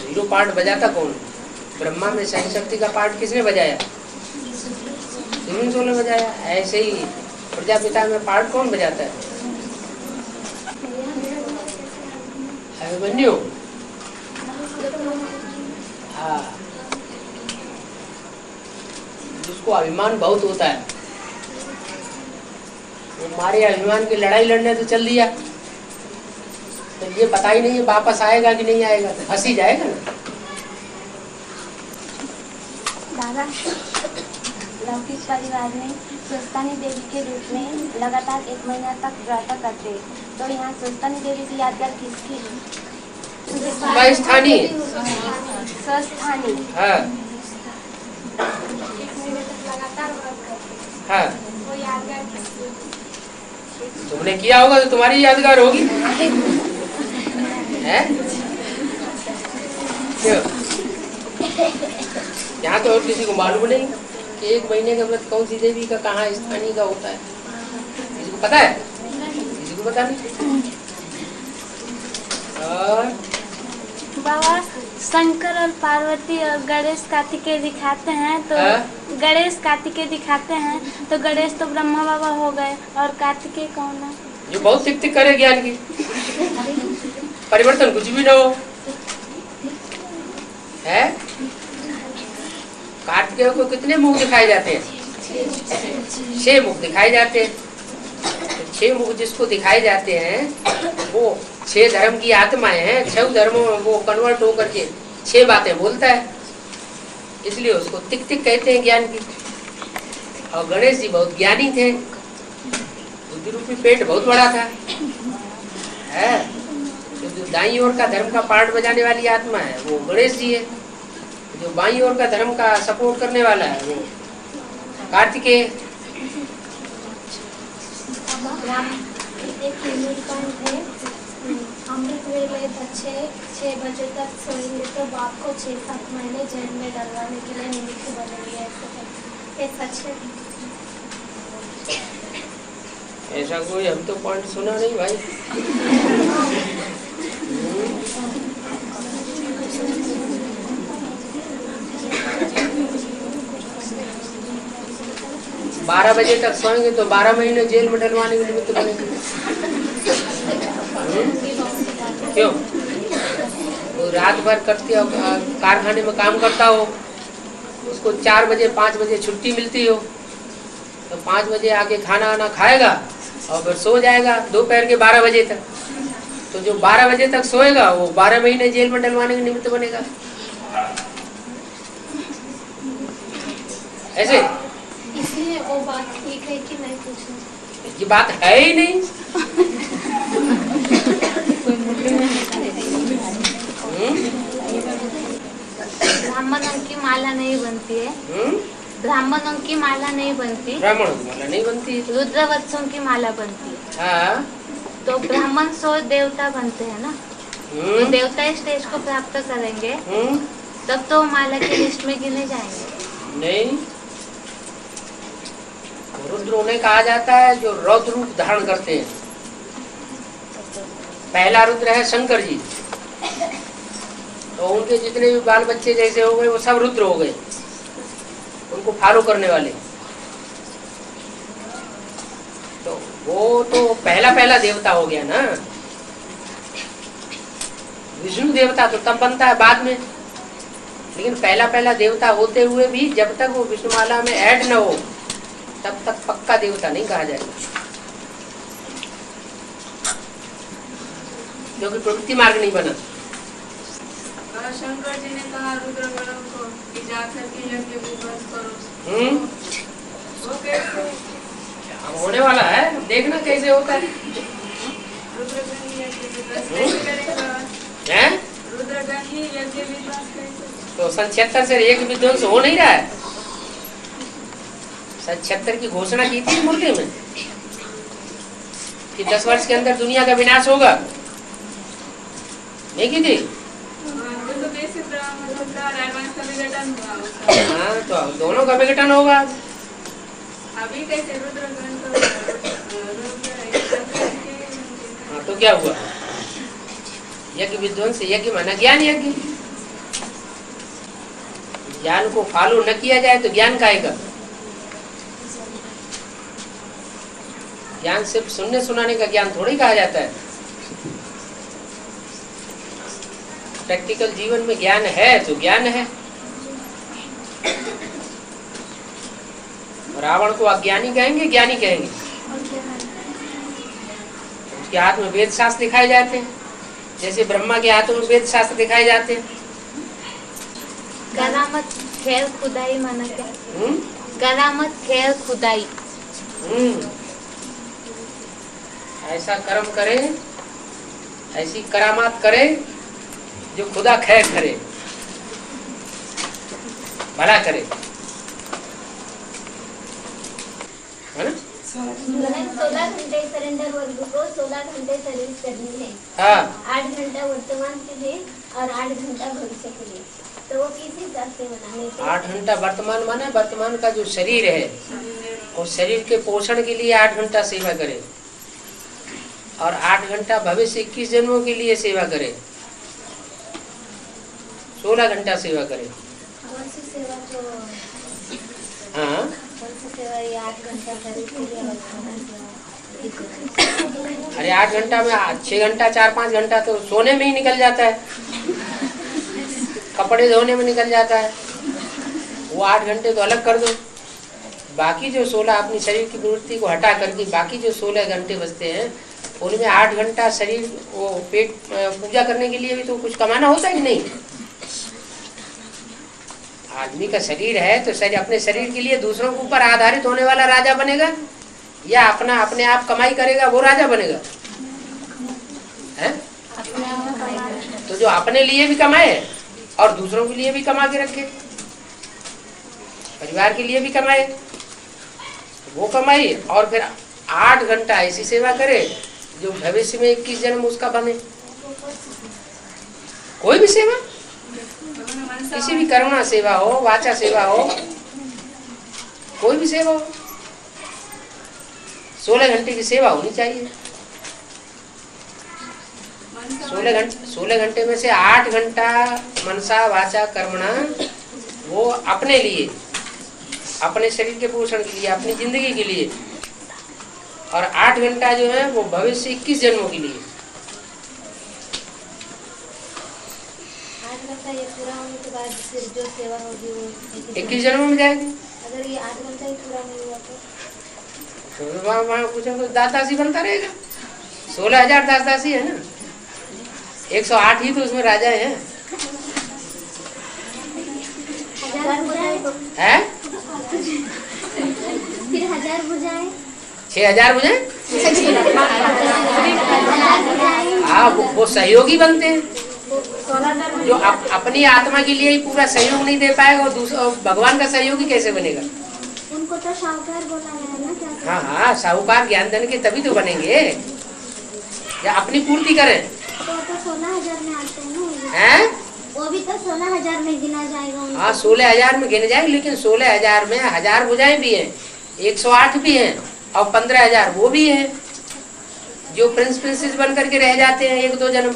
हीरो पार्ट बजाता कौन? ब्रह्मा में सहन शक्ति का पार्ट किसने बजाया? ने बजाया। ऐसे ही प्रजापिता में पार्ट कौन बजाता है? अभिमन्यु। हाँ, जिसको अभिमान बहुत होता है वो मारे अभिमान की लड़ाई लड़ने तो चल दिया, तो ये पता ही नहीं है वापस आएगा कि नहीं आएगा, तो फंस ही जाएगा ना। दादा, लौकिक परिवार में स्वस्थानी देवी के रूप में लगातार 1 महीना तक व्रत करते, तो यहाँ स्वस्थानी देवी की यादगार किसकी है? स्वस्थानी। स्वस्थानी। हाँ लगातार व्रत करते, हाँ, वो यादगार किसकी? तुमने किया होगा तो तुम्हारी यादगार होगी है? क्यों? यहाँ तो और किसी को मालूम नहीं कि 1 महीने का व्रत कौन सी देवी का कहाँ स्थानीय का होता है, किसी को पता है? किसी को पता नहीं। और बाबा शंकर और पार्वती और गणेश कार्तिकेय दिखाते हैं, तो गणेश कार्तिकेय दिखाते हैं, तो गणेश तो ब्रह्मा बाबा हो गए और कार्तिकेय कौन है? जो बहुत तिक तिक करे ज्ञान की, परिवर्तन कुछ भी ना हो है। कार्तिकेय को कितने मुख दिखाए जाते हैं? 6 मुख दिखाए जाते हैं। 6 मुख जिसको दिखाए जाते हैं वो 6 धर्म की आत्माएं हैं। 6 धर्मों में वो कन्वर्ट होकर के 6 बातें बोलता है, इसलिए उसको तिक तिक कहते हैं ज्ञान की। और गणेश जी बहुत ज्ञानी थे, बुद्धि रूपी पेट बहुत बड़ा था है। तो जो दाईं ओर का धर्म का पार्ट बजाने वाली आत्मा है वो गणेश जी है, जो बाईं ओर का धर्म का सपोर्ट करने वाला है वो कार्तिकेय। एक नीलकंठ है, अमृत वेले बच्चे 6 बजे तक सोएंगे तो बाप को 6-7 महीने जेल में डलवाने के लिए निमित्त बनेंगे, ऐसे सच है? ऐसा कोई हम तो पॉइंट सुना नहीं भाई। 12 बजे तक सोएंगे तो 12 महीने जेल में डलवाने के निमित्त बनेंगे। क्यों? वो रात भर करते हो, कारखाने में काम करता हो, उसको 4 बजे 5 बजे छुट्टी मिलती हो, तो 5 बजे आके खाना वाना खाएगा और फिर सो जाएगा दोपहर के 12 बजे तक। तो जो 12 बजे तक सोएगा वो 12 महीने जेल में डलवाने के निमित्त बनेगा। ऐसे इसलिए वो बात ठीक है कि नहीं पूछूं? ये बात है ही नहीं। ब्राह्मणों की माला नहीं बनती है, ब्राह्मणों की माला नहीं बनती, ब्राह्मणों की माला नहीं बनती, रुद्रवत्सों की माला बनती है। हाँ, तो ब्राह्मण 100 देवता बनते हैं ना, तो देवता स्टेज को प्राप्त करेंगे तब तो माला की लिस्ट में गिने जाएंगे। नहीं, रुद्र उन्हें कहा जाता है जो रौद्र रूप धारण करते हैं। पहला रुद्र है शंकर जी, तो उनके जितने भी बाल बच्चे जैसे हो गए वो सब रुद्र हो गए, उनको फॉलो करने वाले। तो वो तो पहला देवता हो गया ना। विष्णु देवता तो तब बनता है बाद में, लेकिन पहला देवता होते हुए भी जब तक वो विष्णुमाला में ऐड न हो तब तक पक्का देवता नहीं कहा जाएगा, क्योंकि प्रवृत्ति मार्ग नहीं बना। शंकर जी ने कहा रुद्रगणों को कि जाकर के यज्ञ विध्वंस करो। वो कैसे होने वाला है, देखना कैसे होता है। रुद्रगण ही यज्ञ विध्वंस कैसे करेगा? हैं? रुद्रगण ही यज्ञ विध्वंस कैसे? तो सन 76 से एक विध्वंस हो नहीं रहा है। सन 76 की घोषणा की थी मुर्गे में कि 10 वर्ष के अंदर दुनिया का विनाश होगा, नहीं की थी? तो बेसिक मतलब एडवांस का विघटन हुआ उसका। हाँ, तो दोनों का विघटन होगा। अभी कैसे रुद्रगण तो हाँ, तो क्या हुआ? यज्ञ विध्वंस, यज्ञ माना ज्ञान यज्ञ। ज्ञान को फॉलो न किया जाए तो ज्ञान काहेगा? ज्ञान सिर्फ सुनने सुनाने का ज्ञान थोड़ी कहा जाता है। प्रैक्टिकल जीवन में ज्ञान है तो ज्ञान है। रावण को अज्ञानी कहेंगे, ज्ञानी कहेंगे? उसके हाथ में वेद शास्त्र दिखाए जाते हैं, जैसे ब्रह्मा के हाथों में वेद शास्त्र दिखाए जाते हैं। करामत खैर खुदाई माना क्या? करामत खैर खुदाई। ऐसा कर्म करे, ऐसी करामात करे जो खुदा खैर करे, भला करे, है ना? 16 घंटे सरेंडर वर्ग को 16 घंटे सर्विस करनी है। हाँ, 8 घंटा वर्तमान के लिए और 8 घंटा भविष्य के लिए। तो वो किस हिसाब से बनाने? 8 घंटा वर्तमान माने वर्तमान का जो शरीर है और शरीर के पोषण के लिए 8 घंटा सेवा करे, और 8 घंटा भविष्य 21 जन्मों के लिए सेवा करे, 16 घंटा सेवा करे। कौन सी सेवा तो हाँ, कौन सी सेवा ये 8 घंटा सर्विस के लिए और 8 घंटा? अरे 8 घंटा में 6 घंटा 4-5 घंटा तो सोने में ही निकल जाता है, कपड़े धोने में निकल जाता है। वो 8 घंटे तो अलग कर दो। बाकी जो 16 अपनी शरीर की प्रवृत्ति को हटा करके बाकी जो 16 घंटे बचते हैं उनमें 8 घंटा शरीर वो पेट पूजा करने के लिए भी तो कुछ कमाना होता है कि नहीं? आदमी का शरीर है तो शरीर अपने शरीर के लिए दूसरों के ऊपर आधारित होने वाला राजा बनेगा या अपने आप कमाई करेगा वो राजा बनेगा? है? तो जो अपने लिए भी कमाए और दूसरों के लिए भी कमा के रखे, परिवार के लिए भी कमाए, वो कमाई और फिर 8 घंटा ऐसी सेवा करे जो भविष्य में 21 जन्म उसका बने। कोई भी सेवा, किसी भी करुणा सेवा हो, वाचा सेवा हो, कोई भी सेवा हो, 16 घंटे की सेवा होनी चाहिए। 16 घंटे में से 8 घंटा मनसा वाचा कर्मणा वो अपने लिए, अपने शरीर के पोषण के लिए, अपनी जिंदगी के लिए, और 8 घंटा जो है वो भविष्य 21 जन्मों के लिए। 8 घंटा ये पूरा होने के बाद फिर जो सेवा होगी वो 21 जन्मों में जाएगी। अगर ये 8 घंटा ही पूरा नहीं हुआ तो वहाँ कुछ दासदासी बनता रहेगा। 16,000 दासदासी है ना, 108 ही तो उसमें राजा हैं। 1000 बुझाए है? फिर 1000 बुझाए 6,000 बुझे? हाँ, वो सहयोगी बनते हैं। जो अपनी आत्मा के लिए ही पूरा सहयोग नहीं दे पाएगा और भगवान का सहयोगी कैसे बनेगा? उनको तो साहूकार बोला गया ना क्या? हाँ हाँ, साहूकार ज्ञान देने के तभी तो बनेंगे, या अपनी पूर्ति करें। तो 16,000 में आते हैं ना? हैं? वो भी तो 16,000 में गिना जाएगा उनको। हाँ, 16,000 में गिने जाएंगे, लेकिन 16,000 में 1000 भुजाएं भी हैं, 108 भी हैं और 15,000 वो भी हैं जो प्रिंस प्रिंसेस बन करके रह जाते हैं 1-2 जन्म,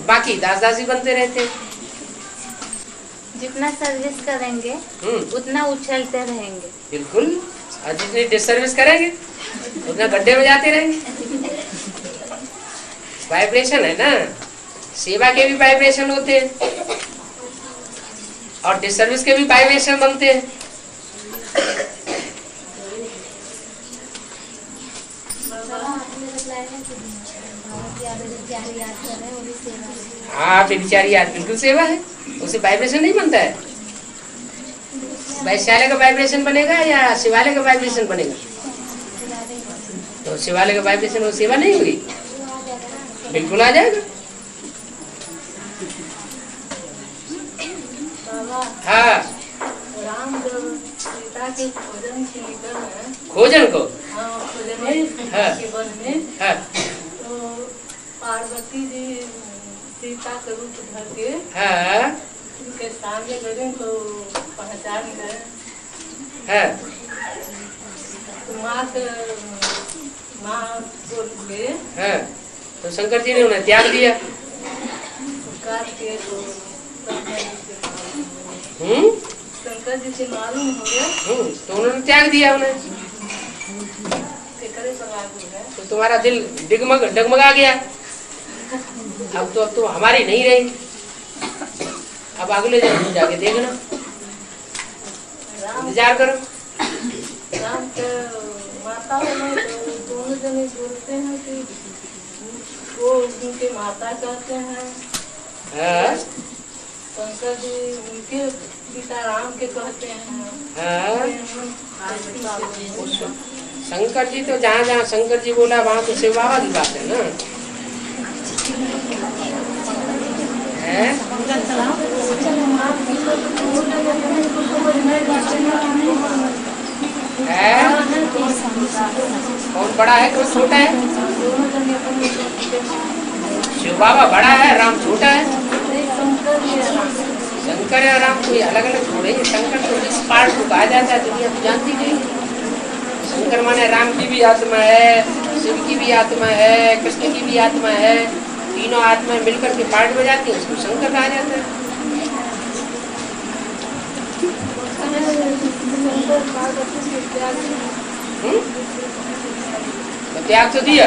बाकी दास दासी बनते रहते हैं। जितना सर्विस करेंगे उतना उछलते रहेंगे। बिल्कुल, और जितनी डिसर्विस करेंगे उतना गड्ढे में जाते रहेंगे। वाइब्रेशन है ना, सेवा के भी वाइब्रेशन होते हैं और डिसर्विस के भी वाइब्रेशन बनते हैं। बेचारी याद कर रहे हैं, वो भी सेवा है। हाँ बेचारी याद बिल्कुल सेवा है, उसे वाइब्रेशन नहीं बनता है। वैश्यालय का वाइब्रेशन बनेगा या शिवालय का वाइब्रेशन बनेगा? तो शिवालय का वाइब्रेशन वो सेवा नहीं होगी, बिल्कुल आ जाएगा। हाँ राम जब सीता के खोजन के निकल है, खोजन को खोजन में हाँ। के वन में, हाँ तो पार्वती जी सीता का रूप धर के हाँ उनके सामने गए तो पहचान गए। हाँ तो माँ बोल गए, हाँ, तो शंकर जी ने उन्हें त्याग दिया। काट के तो शंकर जी से मालूम हो गया तो उन्होंने त्याग दिया उन्हें। कि करे पर लागू है। तो तुम्हारा दिल डगमगा गया। अब तो हमारी नहीं रही। अब अगले जन्म जाके देखना, इंतजार करो। राम के माता हो तो दोनों जने बोलते हैं कि वो उनके माता कहते हैं, हाँ शंकर जी उनके पिता राम के कहते हैं। हाँ, शंकर जी तो जहाँ जहाँ शंकर जी बोला वहाँ तो शिव बाबा की बात है ना। है? है? कौन बड़ा है कौन छोटा है? शिव बाबा बड़ा है, राम छोटा है। शंकर और राम कोई अलग अलग थोड़े हैं। शंकर तो जिस पार्ट को कहा जाता है दुनिया तो जानती नहीं। शंकर माने राम की भी आत्मा है, शिव की भी आत्मा है, कृष्ण की भी आत्मा है। तीनों आत्माएं मिलकर के पार्ट बजाती हैं, उसको शंकर कहा जाता है। तो त्याग तो दिया,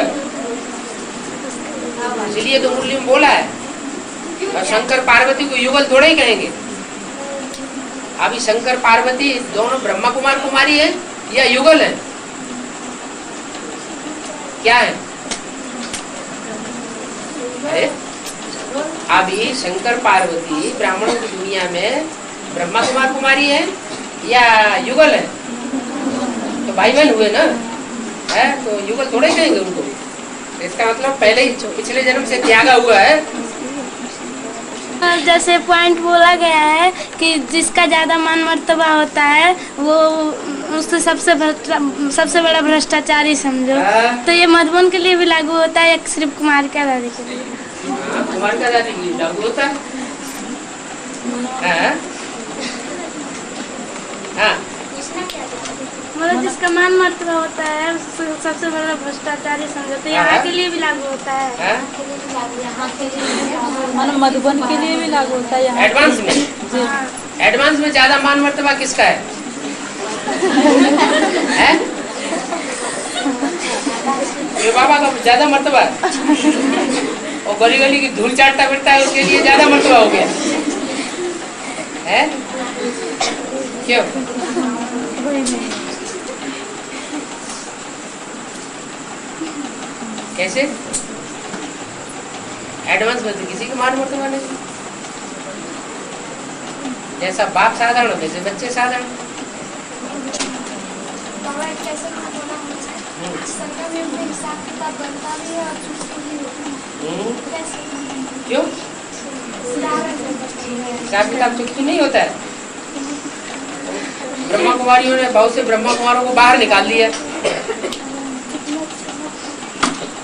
इसलिए तो मुरली में बोला है। और शंकर पार्वती को युगल थोड़े ही कहेंगे। अभी शंकर पार्वती दोनों ब्रह्मा कुमार कुमारी है या युगल है? क्या है? अरे अभी शंकर पार्वती ब्राह्मणों की दुनिया में ब्रह्मा कुमार कुमारी है या युगल है? तो भाई बहन हुए ना, है तो युगल थोड़े ही कहेंगे उनको। इसका मतलब पहले ही पिछले जन्म से त्यागा हुआ है। जैसे पॉइंट बोला गया है कि जिसका ज़्यादा मान मर्तबा होता है वो उसको सबसे बड़ा भ्रष्टाचारी समझो। तो ये मधुबन के लिए भी लागू होता है या सिर्फ कुमार का दादी के लिए? कुमार का दादी के लिए लागू होता है। हाँ मतलब जिसका मान मर्तबा होता है उसको सबसे बड़ा भ्रष्टाचारी समझो। तो यहाँ के लिए भी लागू होता है। मतलब मधुबन के लिए भी लागू होता है यहाँ। एडवांस में, एडवांस में ज्यादा मान मर्तबा किसका है? ये बाबा का ज्यादा मर्तबा है और गली गली की धूल चाटता फिरता है, उसके लिए ज्यादा मर्तबा हो गया है। क्यों? कैसे? एडवांस में तो किसी को मान मर्तबा नहीं। जैसा बाप साधारण वैसे बच्चे साधारण। क्यों? हिसाब किताब चुकती नहीं होता है। ब्रह्मा कुमारियों ने बहुत से ब्रह्मा कुमारों को बाहर निकाल दिया,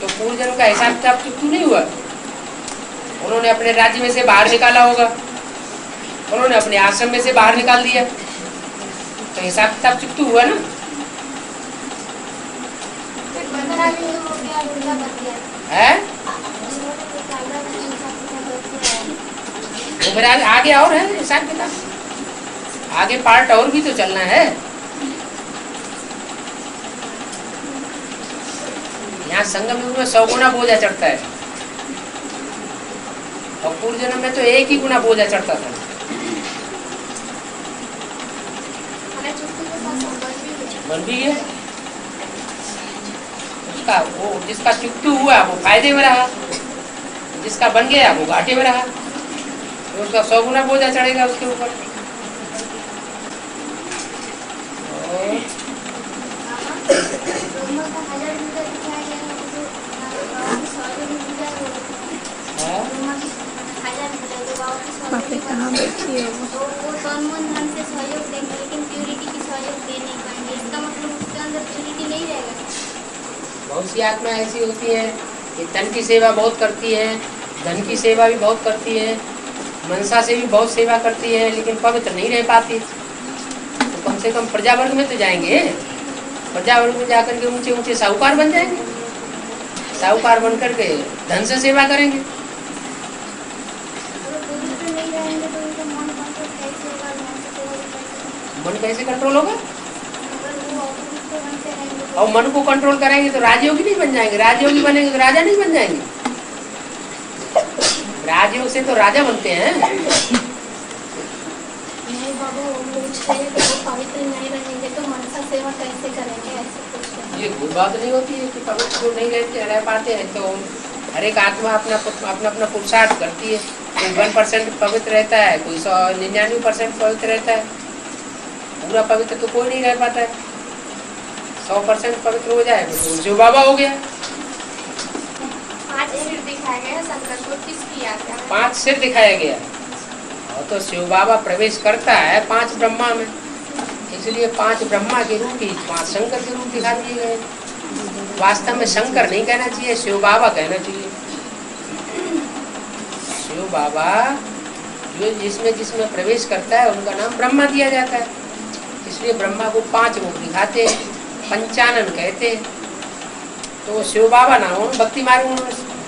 तो पूर्व जन्म का हिसाब किताब चुकती नहीं हुआ। उन्होंने अपने राज्य में से बाहर निकाला होगा, उन्होंने अपने आश्रम में से बाहर निकाल दिया, तो हिसाब किताब चुकती हुआ ना। है तो फिर आगे और है हिसाब किताब, आगे पार्ट और भी तो चलना है। यहाँ संगम युग में 100 गुना बोझा चढ़ता है और पूर्व जन्म में तो 1 ही गुना बोझा चढ़ता था। बन भी गया उसका, वो जिसका चुकतू हुआ वो फायदे में रहा। जिसका बन गया वो घाटे में रहा, तो उसका 100 गुना बोझा चढ़ेगा उसके ऊपर। वहाँ पे कहाँ बैठी है वो? तो वो तन-मन धन से सहयोग देंगे लेकिन प्यूरिटी की सहयोग दे नहीं पाएंगे, इसका मतलब उसके अंदर प्यूरिटी नहीं रहेगा। बहुत सी आत्मा ऐसी होती है कि तन की सेवा बहुत करती है, धन की सेवा भी बहुत करती है, मनसा से भी बहुत सेवा करती है, लेकिन पवित्र नहीं रह पाती। तो कम से कम प्रजावर्ग में तो जाएंगे, प्रजावर्ग में जाकर के ऊंचे ऊंचे साहूकार बन जाएंगे, साहूकार बन करके धन से सेवा करेंगे। मन कैसे कंट्रोल होगा? और मन को कंट्रोल करेंगे तो राजयोगी नहीं बन जाएंगे, राजयोगी बनेंगे तो राजा नहीं बन जाएंगे। राजयोग से तो राजा बनते हैं। नहीं बाबा, वो लोग पवित्र नहीं रहेंगे तो मनसा सेवा कैसे करेंगे, ऐसे कुछ ये कोई बात नहीं होती है कि पवित्र नहीं रह पाते हैं। तो हर एक आत्मा अपना अपना पुरुषार्थ करती है। कोई 1% पवित्र रहता है, कोई 99% पवित्र रहता है। पूरा पवित्र तो कोई नहीं रह पाता है। 100% पवित्र हो जाए तो शिव बाबा हो गया। 5 सिर दिखाया गया शंकर को, किसकी याद है? 5 सिर दिखाया गया और तो शिव बाबा प्रवेश करता है 5 ब्रह्मा में, इसलिए 5 ब्रह्मा के रूप ही 5 शंकर के रूप दिखा दिए गए। वास्तव में शंकर नहीं कहना चाहिए, शिव बाबा कहना चाहिए। शिव बाबा जो जिसमें प्रवेश करता है उनका नाम ब्रह्मा दिया जाता है, इसलिए ब्रह्मा को 5 रूप दिखाते हैं, पंचानन कहते हैं। तो शिव बाबा नाम उन्होंने भक्ति मार्ग में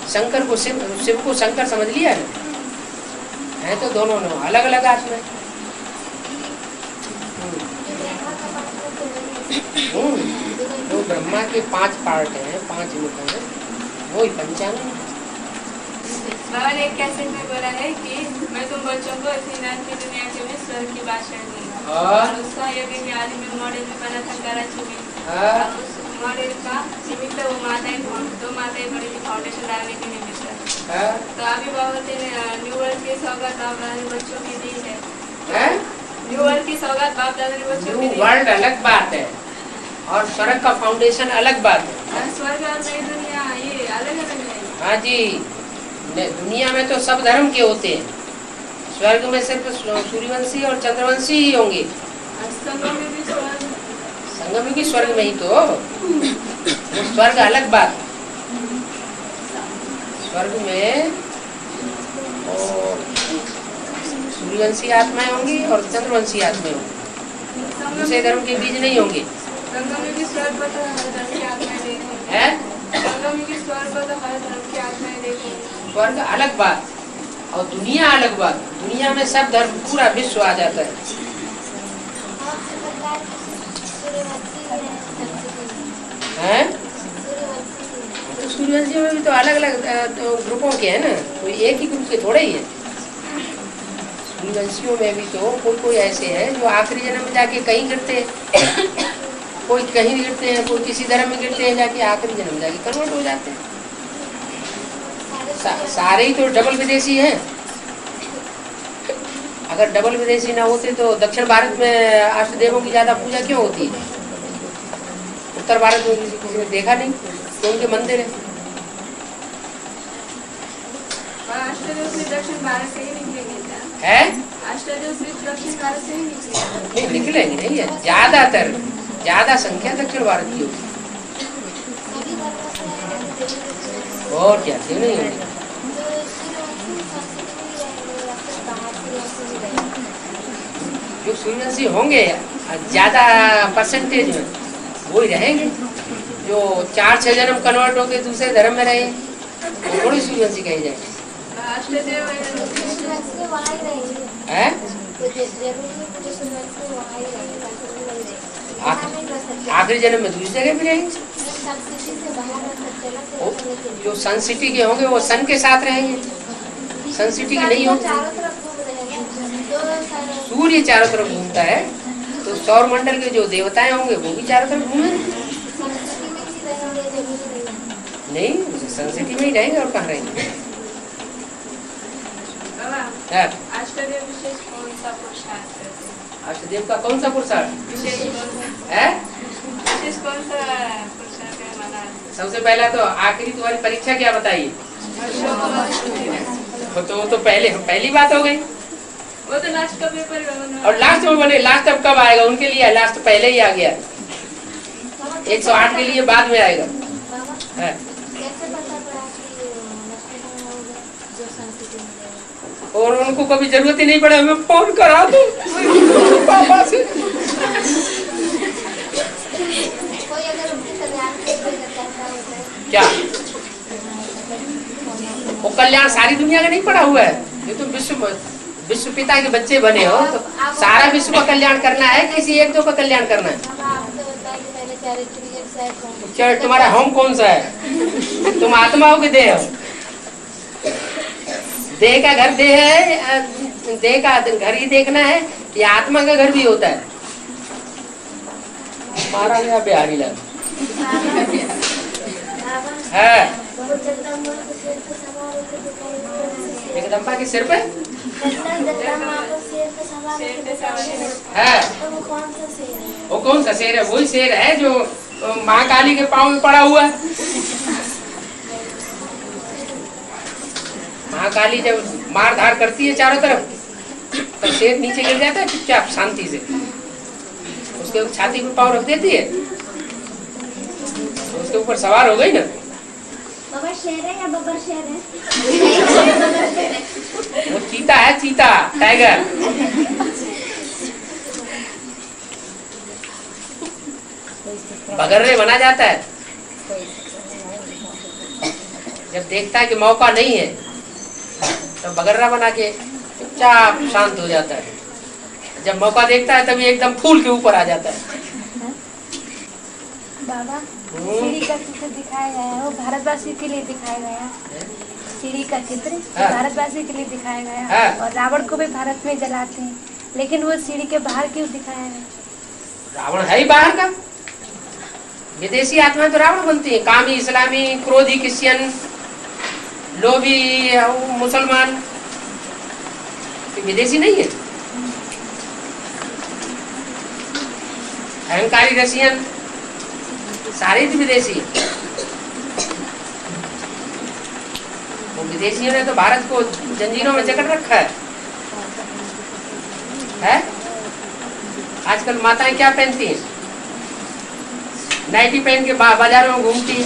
शंकर को शिव को शंकर समझ लिया है तो दोनों ने अलग अलग आत्मा। तो ब्रह्मा के 5 पार्ट हैं, 5 मुख हैं, वही पंचानन। बाबा ने एक कैसेट में बोला है कि मैं तुम बच्चों को फिलहाल की दुनिया के में स्वर्ग की भाषा दूंगा, और उसका एक आदि में मॉडल में बना था कराची में। उस मॉडल का निमित्त वो माताएं 2 माताएं बड़ी थी फाउंडेशन डालने के निमित्त। तो अभी बाबा ने न्यू वर्ल्ड की सौगात बाप दादा ने बच्चों की दी है। न्यू वर्ल्ड की सौगात बाप दादा ने बच्चों की दी। वर्ल्ड अलग बात है और स्वर्ग का फाउंडेशन अलग बात है। स्वर्ग और नई दुनिया ये अलग अलग है। हाँ जी, दुनिया में तो सब धर्म के होते हैं, स्वर्ग में सिर्फ सूर्यवंशी और चंद्रवंशी ही होंगे। संगम में भी स्वर्ग, संगम भी स्वर्ग में ही तो स्वर्ग अलग बात। स्वर्ग में सूर्यवंशी आत्माएं होंगी और चंद्रवंशी आत्माएं होंगी, दूसरे धर्म के बीज नहीं होंगे। संगम में भी स्वर्ग पर तो हर धर्म की आत्माएं देखेंगे। है संगम में भी स्वर्ग पर तो हर धर्म की आत्माएं देखेंगे। स्वर्ग अलग बात और दुनिया अलग बात। दुनिया में सब धर्म पूरा विश्व आ जाता है। हैं? तो सूर्यवंशी में भी तो अलग अलग ग्रुपों के हैं ना, कोई एक ही ग्रुप के थोड़े ही है। सूर्यवंशियों में भी तो कोई ऐसे हैं जो आखिरी जन्म में जाके कहीं गिरते हैं, कोई कहीं गिरते हैं, कोई किसी धर्म में गिरते हैं, जाके आखिरी जन्म में जाके कन्वर्ट हो जाते हैं। सारे ही तो डबल विदेशी हैं। अगर डबल विदेशी ना होते तो दक्षिण भारत में अष्ट देवों की ज्यादा पूजा क्यों होती है? उत्तर भारत में किसी ने देखा नहीं तो उनके मंदिर है। अष्टदेव सिर्फ दक्षिण भारत से ही निकलेंगे क्या? है? अष्टदेव सिर्फ दक्षिण भारत से ही निकलेंगे? नहीं निकलेंगे, नहीं है, ज्यादातर ज्यादा संख्या दक्षिण भारत की होगी। और क्या क्यों नहीं होगी? जो सूर्यवंशी होंगे ज्यादा परसेंटेज में वो ही रहेंगे। जो 4-6 जन्म कन्वर्ट होके दूसरे धर्म में रहे वो थोड़ी सूर्यवंशी कहे जाएंगे। अष्टदेव है? आखिरी जन्म में दूसरी जगह भी रहेंगे। जो सन सिटी के होंगे वो सन के साथ रहेंगे, सन सिटी के नहीं होंगे। सूर्य चारों तरफ घूमता है तो सौर मंडल के जो देवताएं होंगे वो भी चारों तरफ घूमेंगे। नहीं, सन सिटी में ही रहेंगे और कहाँ रहेंगे। है। अष्टदेव विशेष कौन सा पुरुषार्थ करते हैं? अष्टदेव का कौन सा पुरुषार्थ विशेष कौन सा है? विशेष कौन सा पुरुषार्थ है माना? सबसे पहला तो आखिरी तुम्हारी परीक्षा क्या बताइए? तो वो तो पहली बात हो गई। वो तो लास्ट का पेपर है। और लास्ट में बने, लास्ट अब कब आएगा उनके लिए? लास्ट पहले ही आ गया। 108 के लिए बाद में आएगा। है। कैसे पता पड़ा कि नष्टतम होगा जो संस्कृति में रहेगा? और उनको कभी जरूरत ही नहीं पड़े, हमें फोन करा दो पापा से। कोई अगर उनके कल्याण के लिए करता होता है क्या वो कल्याण सारी दुनिया का नहीं पड़ा हुआ है? ये तो विश्व पिता के बच्चे बने हो तो सारा विश्व का कल्याण करना है, किसी एक दो का कल्याण करना है? आपको बताया कि पहले चारित्र्य साइड कौन क्या तुम्हारा होम कौन सा है? तुम आत्मा हो कि देह हो? देह का घर देह है, देह का घर ही देखना है या आत्मा का घर भी होता है? मारा गया बिहारी लाल है। जगदम्बा के सिर पे है। वो कौन सा शेर है? वही शेर है जो महाकाली के पाँव में पड़ा हुआ है। महाकाली जब मार धार करती है चारों तरफ तो शेर नीचे गिर जाता है चुपचाप शांति से, उसके छाती पे पाँव रख देती है तो उसके ऊपर सवार हो गई ना। बबर शेर है या बबर शेर है? वो चीता है, चीता टाइगर। बगर्रे बना जाता है जब देखता है कि मौका नहीं है तो बगर्रा बना के चुपचाप शांत हो जाता है। जब मौका देखता है तभी एकदम फूल के ऊपर आ जाता है। बाबा सीढ़ी का चित्र दिखाया गया है वो भारतवासी के लिए दिखाया गया है। सीढ़ी का चित्र हाँ। भारतवासी के लिए दिखाया गया है हाँ। और रावण को भी भारत में जलाते हैं, लेकिन वो सीढ़ी के बाहर क्यों दिखाया है? रावण है ही बाहर का। विदेशी आत्मा तो रावण बनती है, कामी इस्लामी, क्रोधी क्रिश्चियन, लोभी मुसलमान, विदेशी नहीं है। अहंकारी रशियन सारे थे विदेशी। वो विदेशियों ने तो भारत को जंजीरों में जकड़ रखा है? आजकल माताएं क्या पहनती हैं? नाइटी पहन के बाजारों में घूमती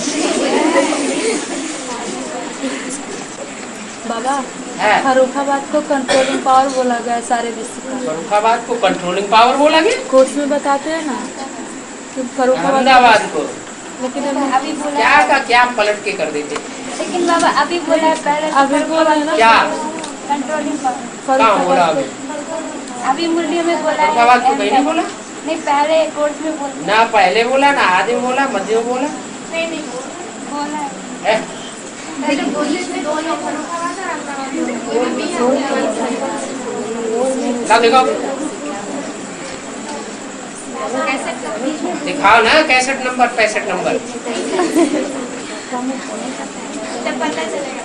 बाबा है। फर्रुखाबाद को कंट्रोलिंग पावर बोला गया है सारे विश्व का। फर्रुखाबाद को कंट्रोलिंग पावर बोला गया? कोर्स में बताते हैं ना कि फर्रुखाबाद अहमदाबाद को, लेकिन अभी बोला क्या का क्या पलट के कर देते। लेकिन बाबा अभी बोला है, पहले अभी बोला है ना क्या कंट्रोलिंग कहाँ बोला अभी? अभी मुरली में बोला है। फर्रुखाबाद को कहीं नहीं बोला नहीं, पहले कोर्स में बोला ना, पहले बोला ना, आधे में बोला, मध्य में बोला नहीं बोला है। है? पहले कोशिश में दोनों ना देखो, दिखाओ ना 61 नंबर 65 नंबर। पता चलेगा।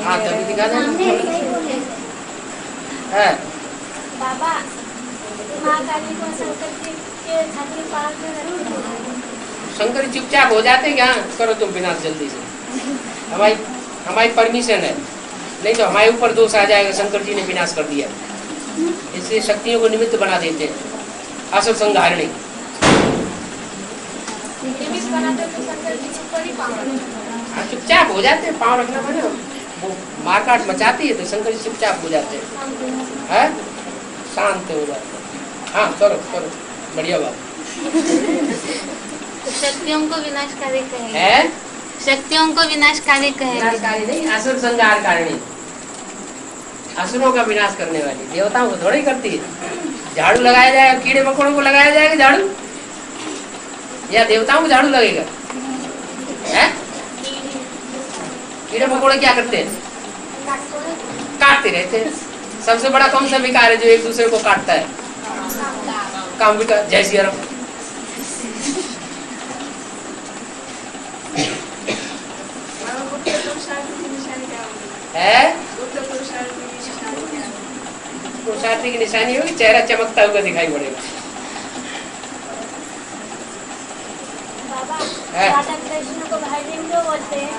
हाँ तभी दिखा दो। है बाबा महाकाली को शंकर के छाती पार में जरूर बोला है। शंकर चुपचाप हो जाते क्या? करो तुम विनाश जल्दी से, हमारी परमिशन है, नहीं तो हमारे ऊपर दोष आ जाएगा। शंकर जी ने विनाश कर दिया, इसलिए शक्तियों को निमित्त बना देते हैं। असल संघारणी चुपचाप हो जाते हैं। पाँव रखना पड़े, वो मारकाट मचाती है तो शंकर जी चुपचाप हो जाते हैं, शांत हो जाते हैं। हाँ करो करो, बढ़िया बात शक्तियों को विनाशकारी कहेंगे। है। शक्तियों को विनाशकारी कहेंगे। विनाशकारी नहीं, असुर संहार कारिणी, असुरों का विनाश करने वाली। देवताओं को थोड़ी करती है। झाड़ू लगाया जाएगा, कीड़े मकोड़ों को लगाया जाएगा झाड़ू, या देवताओं को झाड़ू लगेगा? है? कीड़े मकोड़े क्या करते हैं? काटते रहते हैं। सबसे बड़ा कौन सा विकार है जो एक दूसरे को काटता है? काम विकार। जय श्री राम। है? पुरुषार्थी की निशानी होगी, चेहरा चमकता हुआ दिखाई पड़ेगा। बाबा है? राधा कृष्ण को भाई बहन क्यों बोलते हैं?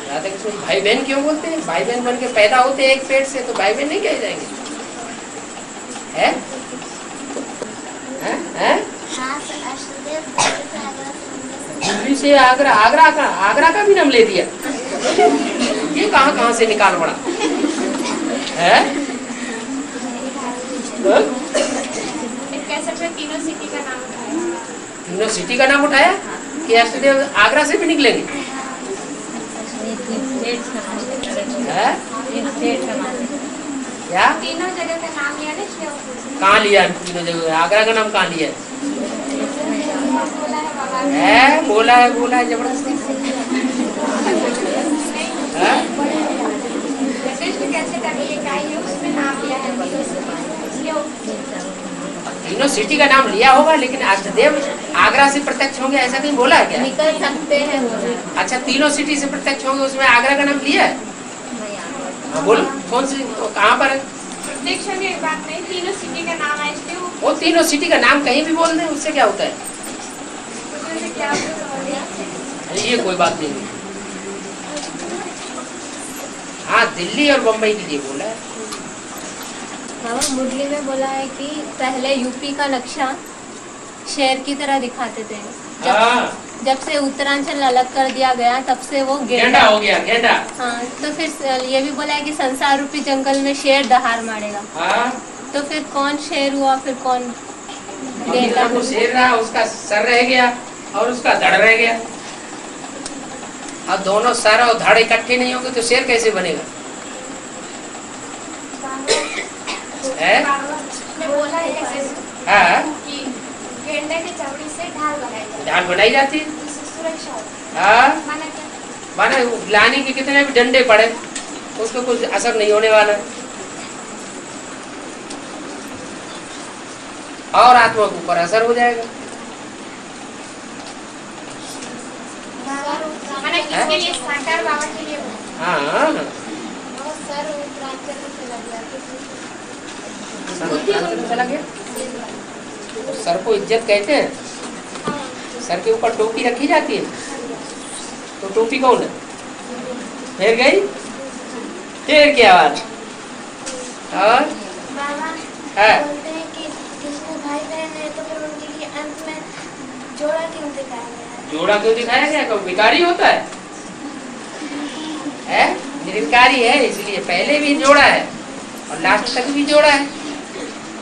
राधा कृष्ण भाई बहन क्यों बोलते हैं? भाई बहन बन के पैदा होते हैं एक पेट से, तो भाई बहन नहीं कहे जाएंगे? है? दिल्ली से आगरा, आगरा का भी नाम ले दिया। ये कहाँ से निकाल पड़ा है? कैसे में तीनों सिटी का नाम उठाया? तीनों सिटी का नाम उठाया कि अष्टदेव आगरा से भी निकलेंगे? है? क्या तीनों जगह का नाम लिया ना, कहाँ लिया? तीनों जगह आगरा का नाम कहाँ लिया है? बोला है जबरदस्ती। तीनों सिटी का नाम लिया होगा, लेकिन अष्टदेव आगरा से प्रत्यक्ष होंगे ऐसा कहीं बोला है क्या? निकल सकते हैं। अच्छा, तीनों सिटी से प्रत्यक्ष होंगे, उसमें आगरा का नाम लिया है? हाँ, बोल कौन सी, कहाँ पर है? प्रत्यक्ष होने की बात नहीं, तीनों सिटी का नाम है, इसलिए वो तीनों सिटी का नाम कहीं भी बोल दे, उससे क्या होता है? क्या ये कोई बात नहीं। हाँ, दिल्ली और बम्बई के लिए बोला है। बाबा मुरली में बोला है कि पहले यूपी का नक्शा शहर की तरह दिखाते थे, जब से उत्तरांचल अलग कर दिया गया तब से वो गेंडा हो गया, गेंडा। हाँ, तो फिर ये भी बोला है कि संसार रूपी जंगल में शेर दहाड़ मारेगा। हाँ, तो फिर कौन शेर हुआ, फिर कौन गेंडा? वो शेर रहा, उसका सर रह गया और उसका धड़ रह गया। अब दोनों सर और धड़ इकट्ठे नहीं होंगे तो शेर कैसे बनेगा? है? बोला है कैसे हाँ, कि गेंडे की चमड़ी से ढाल बनाई जाती ढाल बनाई जाती है। है, जिससे सुरक्षा होती हाँ, है। माना क्या? माने लाने के कितने भी डंडे पड़े, उसको कुछ असर नहीं होने वाला। और आत्मा के ऊपर असर हो जाएगा। माना किसके लिए? साकार बाबा के लिए बोला। हाँ, सर उत्तरांचल में चला गया सर उत्तरांचल में चला गया। सर को इज्जत कहते हैं। सर के ऊपर टोपी रखी जाती है, तो टोपी कौन है? फिर गई, फिर क्या बात? और बाबा है? बोलते हैं कि जिसमें भाई बहन है तो फिर उनके लिए अंत में जोड़ा क्यों दिखाया गया है? जोड़ा क्यों दिखाया गया? कोई विकारी होता है? निर्विकारी है, इसलिए पहले भी जोड़ा है और लास्ट तक भी जोड़ा है।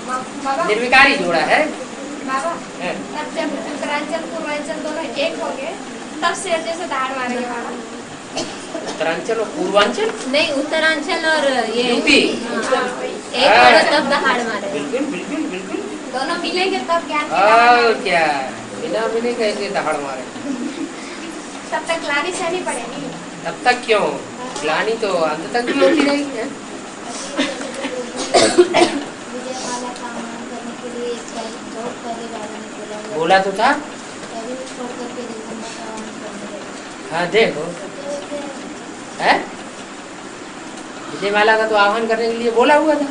बाबा निर्विकारी जोड़ा है। बाबा है। तब जब उत्तरांचल पूर्वांचल दोनों एक हो गए तब शेर जैसे दहाड़ मारेंगे बाबा। उत्तरांचल और पूर्वांचल, नहीं, उत्तरांचल और ये यूपी। एक करो तब दहाड़ मारे। बिल्कुल बिल्कुल बिल्कुल। दोनों मिलेंगे तब ज्ञान की और दहाड़ क्या, बिना मिले कैसे दहाड़ मारे? तब तक लानी सहनी पड़ेगी। तब तक क्यों? ग्लानि तो अंत तक भी होती रहेगी। है? विजयमाला का आह्वान करने के लिए बहुत पहले बाबा ने बोला बोला तो था। तभी वो छोड़ करके जगदम्बा का आह्वान करने लगे। हाँ, देखो है, विजयमाला का तो आह्वान करने के लिए बोला हुआ था।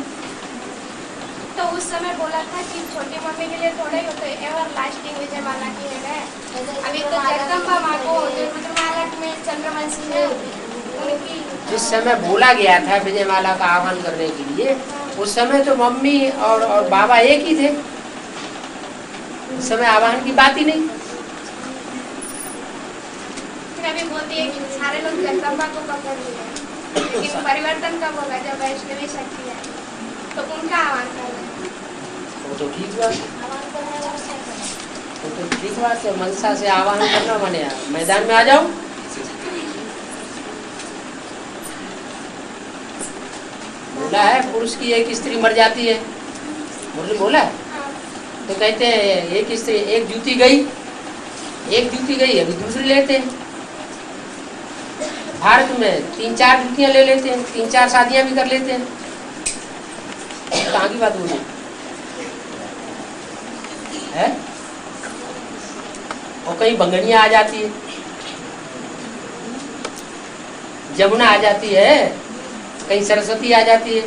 तो उस समय बोला था कि छोटी मम्मी के लिए थोड़ा ही होते एवर लास्टिंग विजयमाला की है। अभी तो जगदम्बा माँ को रुद्रमाला में चंद्रवंशी है उनकी। जिस समय बोला गया था विजयमाला का आह्वान करने के लिए, उस समय तो मम्मी और बाबा एक ही थे। उस समय आह्वान की बात ही नहीं। फिर अभी बोलती है कि सारे लोग जगदम्बा को पकड़ लिए, लेकिन परिवर्तन कब होगा? जब वैष्णवी शक्ति है तो उनका आह्वान करना। वो तो ठीक बात, आह्वान करने वाला क्या करे? वो तो ठीक बात है। मनसा से आह्वान करना माने मैदान में आ जाओ। बोला है पुरुष की एक स्त्री मर जाती है, मुरली बोला है। तो कहते हैं एक स्त्री, एक जूती गई, अभी दूसरी लेते हैं। भारत में 3-4 जूतियां ले लेते हैं, 3-4 शादियां भी कर लेते हैं। कहाँ की बात बोली है? और कहीं बंगड़ियां आ जाती है, जमुना आ जाती है, कहीं सरस्वती आ जाती है।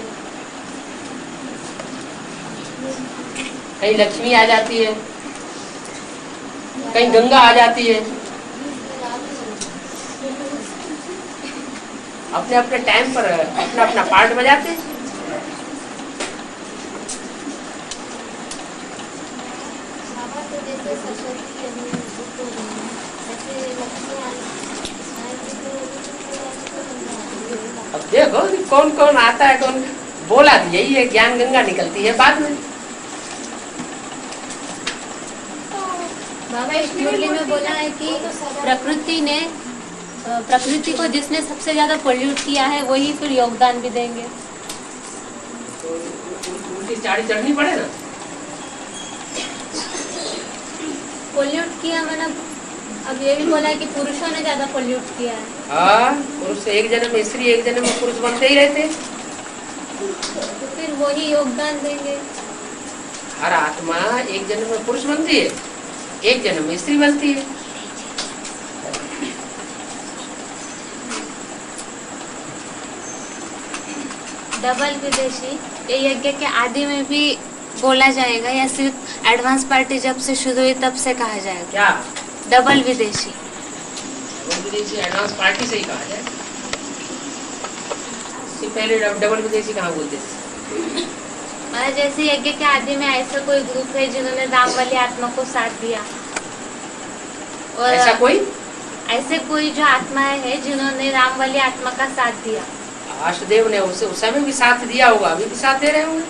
कहीं लक्ष्मी आ जाती है, कहीं गंगा आ जाती है। अपने अपने टाइम पर अपना अपना पार्ट बजाते हैं। अब देखो कौन कौन आता है, कौन बोला तो यही है, ज्ञान गंगा निकलती है बाद में। बाबा इस मुरली में बोला है कि प्रकृति को जिसने सबसे ज्यादा पोल्यूट किया है वही फिर योगदान भी देंगे। तो उनकी चाड़ी चढ़नी पड़े ना। पोल्यूट किया मतलब अब ये भी बोला है कि पुरुषों ने ज्यादा पोल्यूट किया है। हाँ, पुरुष एक जन्म में स्त्री, एक जन्म में पुरुष बनते ही रहते। तो फिर वही योगदान देंगे। हर आत्मा एक जन्म में पुरुष बनती है, एक जन्म में स्त्री बनती है। डबल विदेशी ये यज्ञ के आदि में भी बोला जाएगा या सिर्फ एडवांस पार्टी जब से शुरू हुई तब से कहा जाएगा? क्या डबल विदेशी? डबल विदेशी एडवांस पार्टी से ही कहा जाए। इससे पहले डबल विदेशी कहाँ बोलते थे? मतलब जैसे यज्ञ के आदि में ऐसा कोई ग्रुप है जिन्होंने राम वाली आत्मा को साथ दिया, और ऐसे कोई जो आत्माएं हैं जिन्होंने राम वाली आत्मा का साथ दिया। अष्टदेव ने उसे उस समय भी साथ दिया होगा, अभी भी साथ दे रहे होंगे।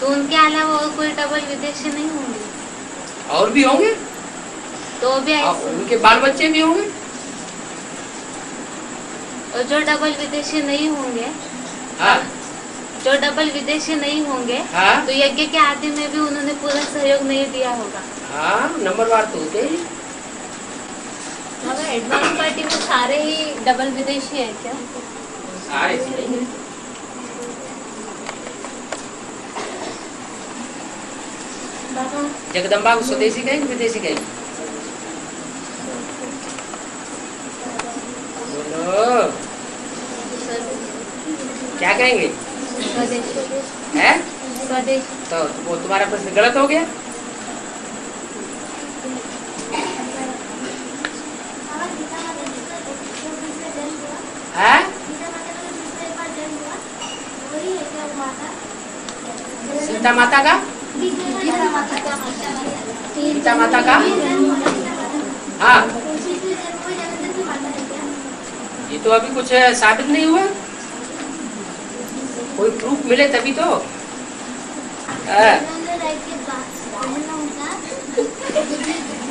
तो उनके अलावा और कोई डबल विदेशी नहीं होंगे? और भी होंगे, तो भी ऐसे उनके बाल बच्चे भी होंगे। और जो डबल विदेशी नहीं होंगे, हाँ, जो डबल विदेशी नहीं होंगे, हाँ, तो यज्ञ के आदि में भी उन्होंने पूरा सहयोग नहीं दिया होगा। हाँ, नंबरवार तो होते ही। मगर एडवांस पार्टी में सारे ही डबल विदेशी है क्या? सारे जगदम्बा को स्वदेशी कहेंगे विदेशी कहेंगे? बोलो क्या कहेंगे? है? तो वो तुम्हारा प्रश्न गलत हो गया। है? सीता माता का? सीता माता का? हाँ, ये तो अभी कुछ साबित नहीं हुआ, कोई प्रूफ मिले तभी तो।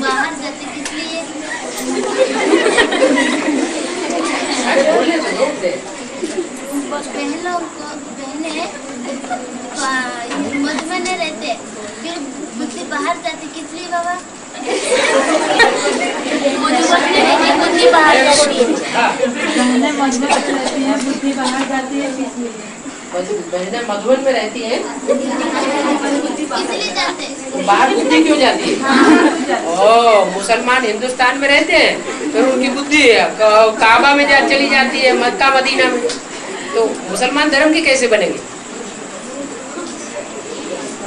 बाहर जाते किस लिए? अरे बोलने तो रोक दे। पहले मधुबन में रहते, फिर बुद्धि बाहर जाती किस लिए बाबा? मधुबन में रहती बुद्धि बाहर जाती है। बहनें मधुबन में रहती हैं, बुद्धि बाहर जाती है किस लिए? बहनें मधुबन में रहती हैं, इसलिए जाते हैं। बाहर बुद्धि क्यों जाती है? ओ, मुसलमान हिंदुस्तान में रहते हैं, फिर उनकी बुद्धि काबा में चली जाती है, मक्का मदीना में, तो मुसलमान धर्म के कैसे बनेंगे?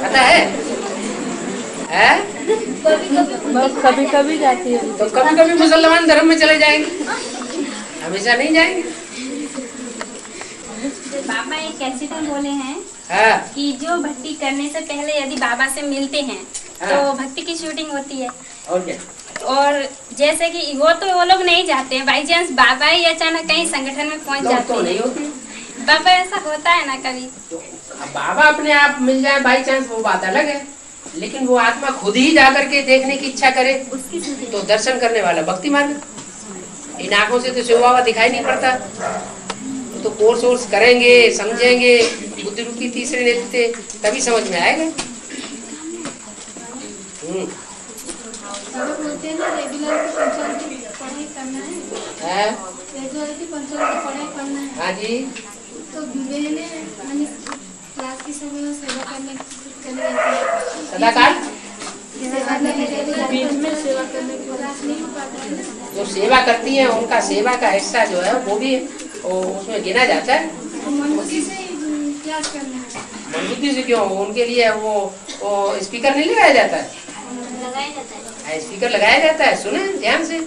पता है? कभी कभी जाती है, तो कभी कभी मुसलमान धर्म में चले जाएंगे, हमेशा नहीं जाएंगे। बाबा एक कैसेट में बोले हैं हाँ, कि जो भक्ति करने से पहले यदि बाबा से मिलते हैं तो भक्ति की शूटिंग होती है। और क्या? और जैसे कि वो लोग नहीं जाते हैं, बाई चांस बाबा ही अचानक कहीं संगठन में पहुंच जाते तो नहीं हैं। होती। बाबा ऐसा होता है ना कभी? अब बाबा अपने आप मिल जाए बाई चांस, वो बात अलग है, लेकिन वो आत्मा खुद ही जाकर के देखने की इच्छा करे तो दर्शन करने वाला भक्ति मार्ग। इन आंखों से तो शिव बाबा दिखाई नहीं पड़ता, तो कोर्स वोर्स करेंगे, समझेंगे, बुद्धि रूपी तीसरे नेत्र तभी समझ में आएगा। बोलते हैं ना रेगुलर की पढ़ाई करना है, रेगुलर की पढ़ाई करना है। हाँ जी, तो बहने क्लास की समय में सेवा करने चली जाती है। सदाकाल बीच में सेवा करने की क्लास नहीं हो पाता है। जो सेवा करती हैं उनका सेवा का हिस्सा जो है वो भी उसमें गिना जाता है। तो मन उसी से क्लास करना है। मंदबुद्धि से क्यों? उनके लिए वो स्पीकर नहीं लगाया जाता है? लगाया जाता है। स्पीकर लगाया जाता है। सुने ध्यान से,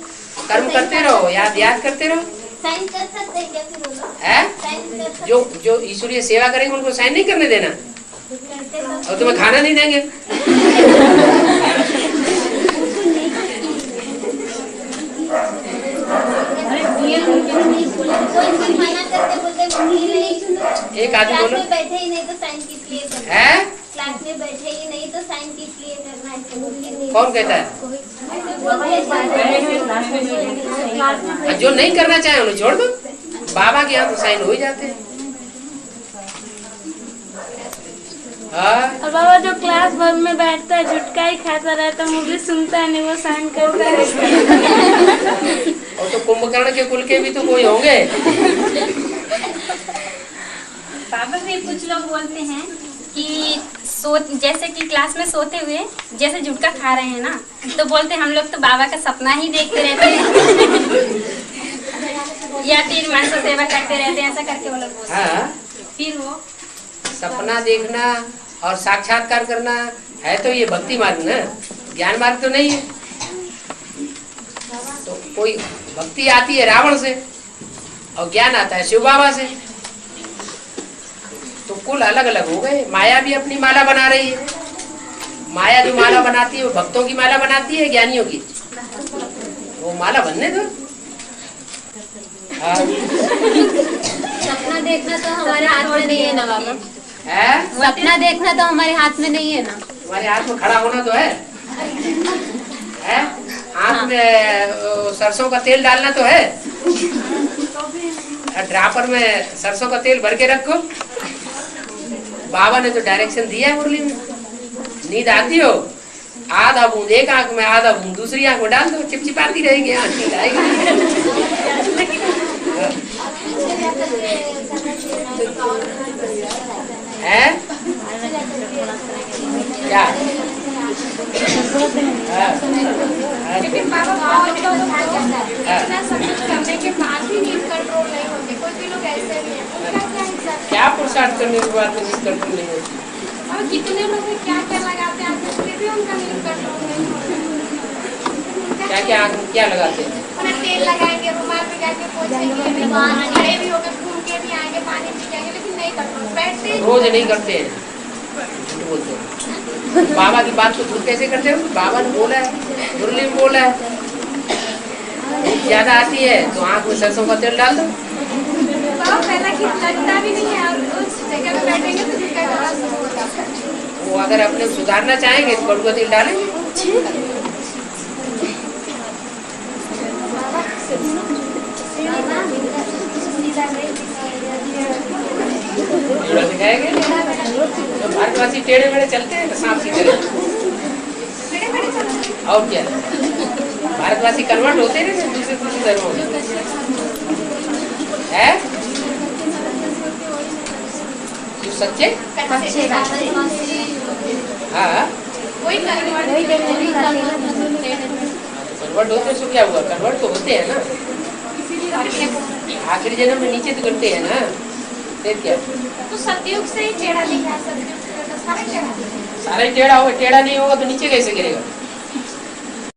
कर्म करते रहो, याद करते रहो। साइन कर सकते हैं क्या फिर वो लोग? है साइन कर सकते जो ईश्वरीय सेवा करेंगे उनको साइन नहीं करने देना, और तुम्हें खाना नहीं देंगे। कोई मना करते बोलते एक आदमी क्लास बोलो में बैठे ही नहीं तो साइन किस लिए करना है? क्लास में बैठे ही नहीं तो साइन किस लिए करना है? ऐसे बोलते नहीं। कौन कहता है? और जो नहीं करना चाहे उन्हें छोड़ दो। बाबा के यहाँ तो साइन हो ही जाते हैं। हाँ और बाबा जो क्लास भर में बैठता है झुटका ही खाता रहता है, मूवी सुनता है नहीं, वो साइन करता है। और तो कुंभकर्ण के कुल के भी तो कोई होंगे। बाबा भी कुछ लोग बोलते हैं कि जैसे कि क्लास में सोते हुए जैसे झुटका खा रहे हैं ना, तो बोलते हैं हम लोग तो बाबा का सपना ही देखते रहते हैं। या फिर मानसो सेवा करते रहते हैं, ऐसा करके वो लोग बोलते हैं। हाँ, फिर वो सपना देखना और साक्षात्कार करना है तो ये भक्ति मार्ग ना, ज्ञान मार्ग तो नहीं है। तो कोई भक्ति आती है रावण से और ज्ञान आता है शिव बाबा से, तो कुल अलग अलग हो गए। माया भी अपनी माला बना रही है। माया जो माला बनाती है वो भक्तों की माला बनाती है, ज्ञानियों की? वो माला बनने दो। हाँ। सपना देखना तो हमारे हाथ में नहीं है ना बाबा। है? सपना देखना तो हमारे हाथ में नहीं है ना। हमारे हाथ में खड़ा होना तो है? आँख में सरसों का तेल डालना तो है? ड्रापर में सरसों का तेल भर के रखो। बाबा ने तो डायरेक्शन दिया है मुरली में। नींद आती हो, आधा बूंद एक आंख में, आधा बूंद दूसरी आंख में डाल दो, चिपचिपाती रहेगी, आंख नींद आएगी। है क्या? लेकिन बाबा बहुत लोग इतना सब कुछ करने के बाद भी नींद कंट्रोल नहीं होती। कोई लोग ऐसे भी हैं, उनका क्या हिसाब? क्या पुरुषार्थ करने के बाद नींद कंट्रोल नहीं होती? और कितने लोग क्या क्या लगाते हैं फिर भी उनका नींद कंट्रोल नहीं होता। क्या लगाते हैं? अपना तेल लगाएंगे, रुमाल में जाके पोछेंगे, खड़े भी होंगे, घूम के भी आएंगे, पानी पी जाएंगे, लेकिन नहीं कंट्रोल। बैठते रोज नहीं करते हैं, बोलते हैं। बाबा की बात को झूठ कैसे करते हो? बाबा ने बोला है, मुरली में बोला है, ज्यादा आती है तो आँख में सरसों का तेल डाल दो। पहला कि लगता भी नहीं है, और उस जगह पे बैठेंगे तो झुटका खाना शुरू होता है। वो अगर अपने सुधारना चाहेंगे तो कड़ुआ तेल डालेंगे। सिखाएंगे तो भारतवासी टेढ़े मेढ़े चलते हैं, सांप की तरह। और क्या, भारतवासी कन्वर्ट होते हैं दूसरे धर्मों में। है जो सच्चे, हाँ कन्वर्ट होते तो क्या हुआ? कन्वर्ट तो होते हैं ना, आखिरी जन्म में नीचे तो गिरते हैं ना, फिर क्या? तो सतयुग से ही टेढ़ा दिखा है, सतयुग से तो सारा टेढ़ा। सारा ही टेढ़ा होगा, टेढ़ा नहीं होगा तो नीचे कैसे गिरेगा?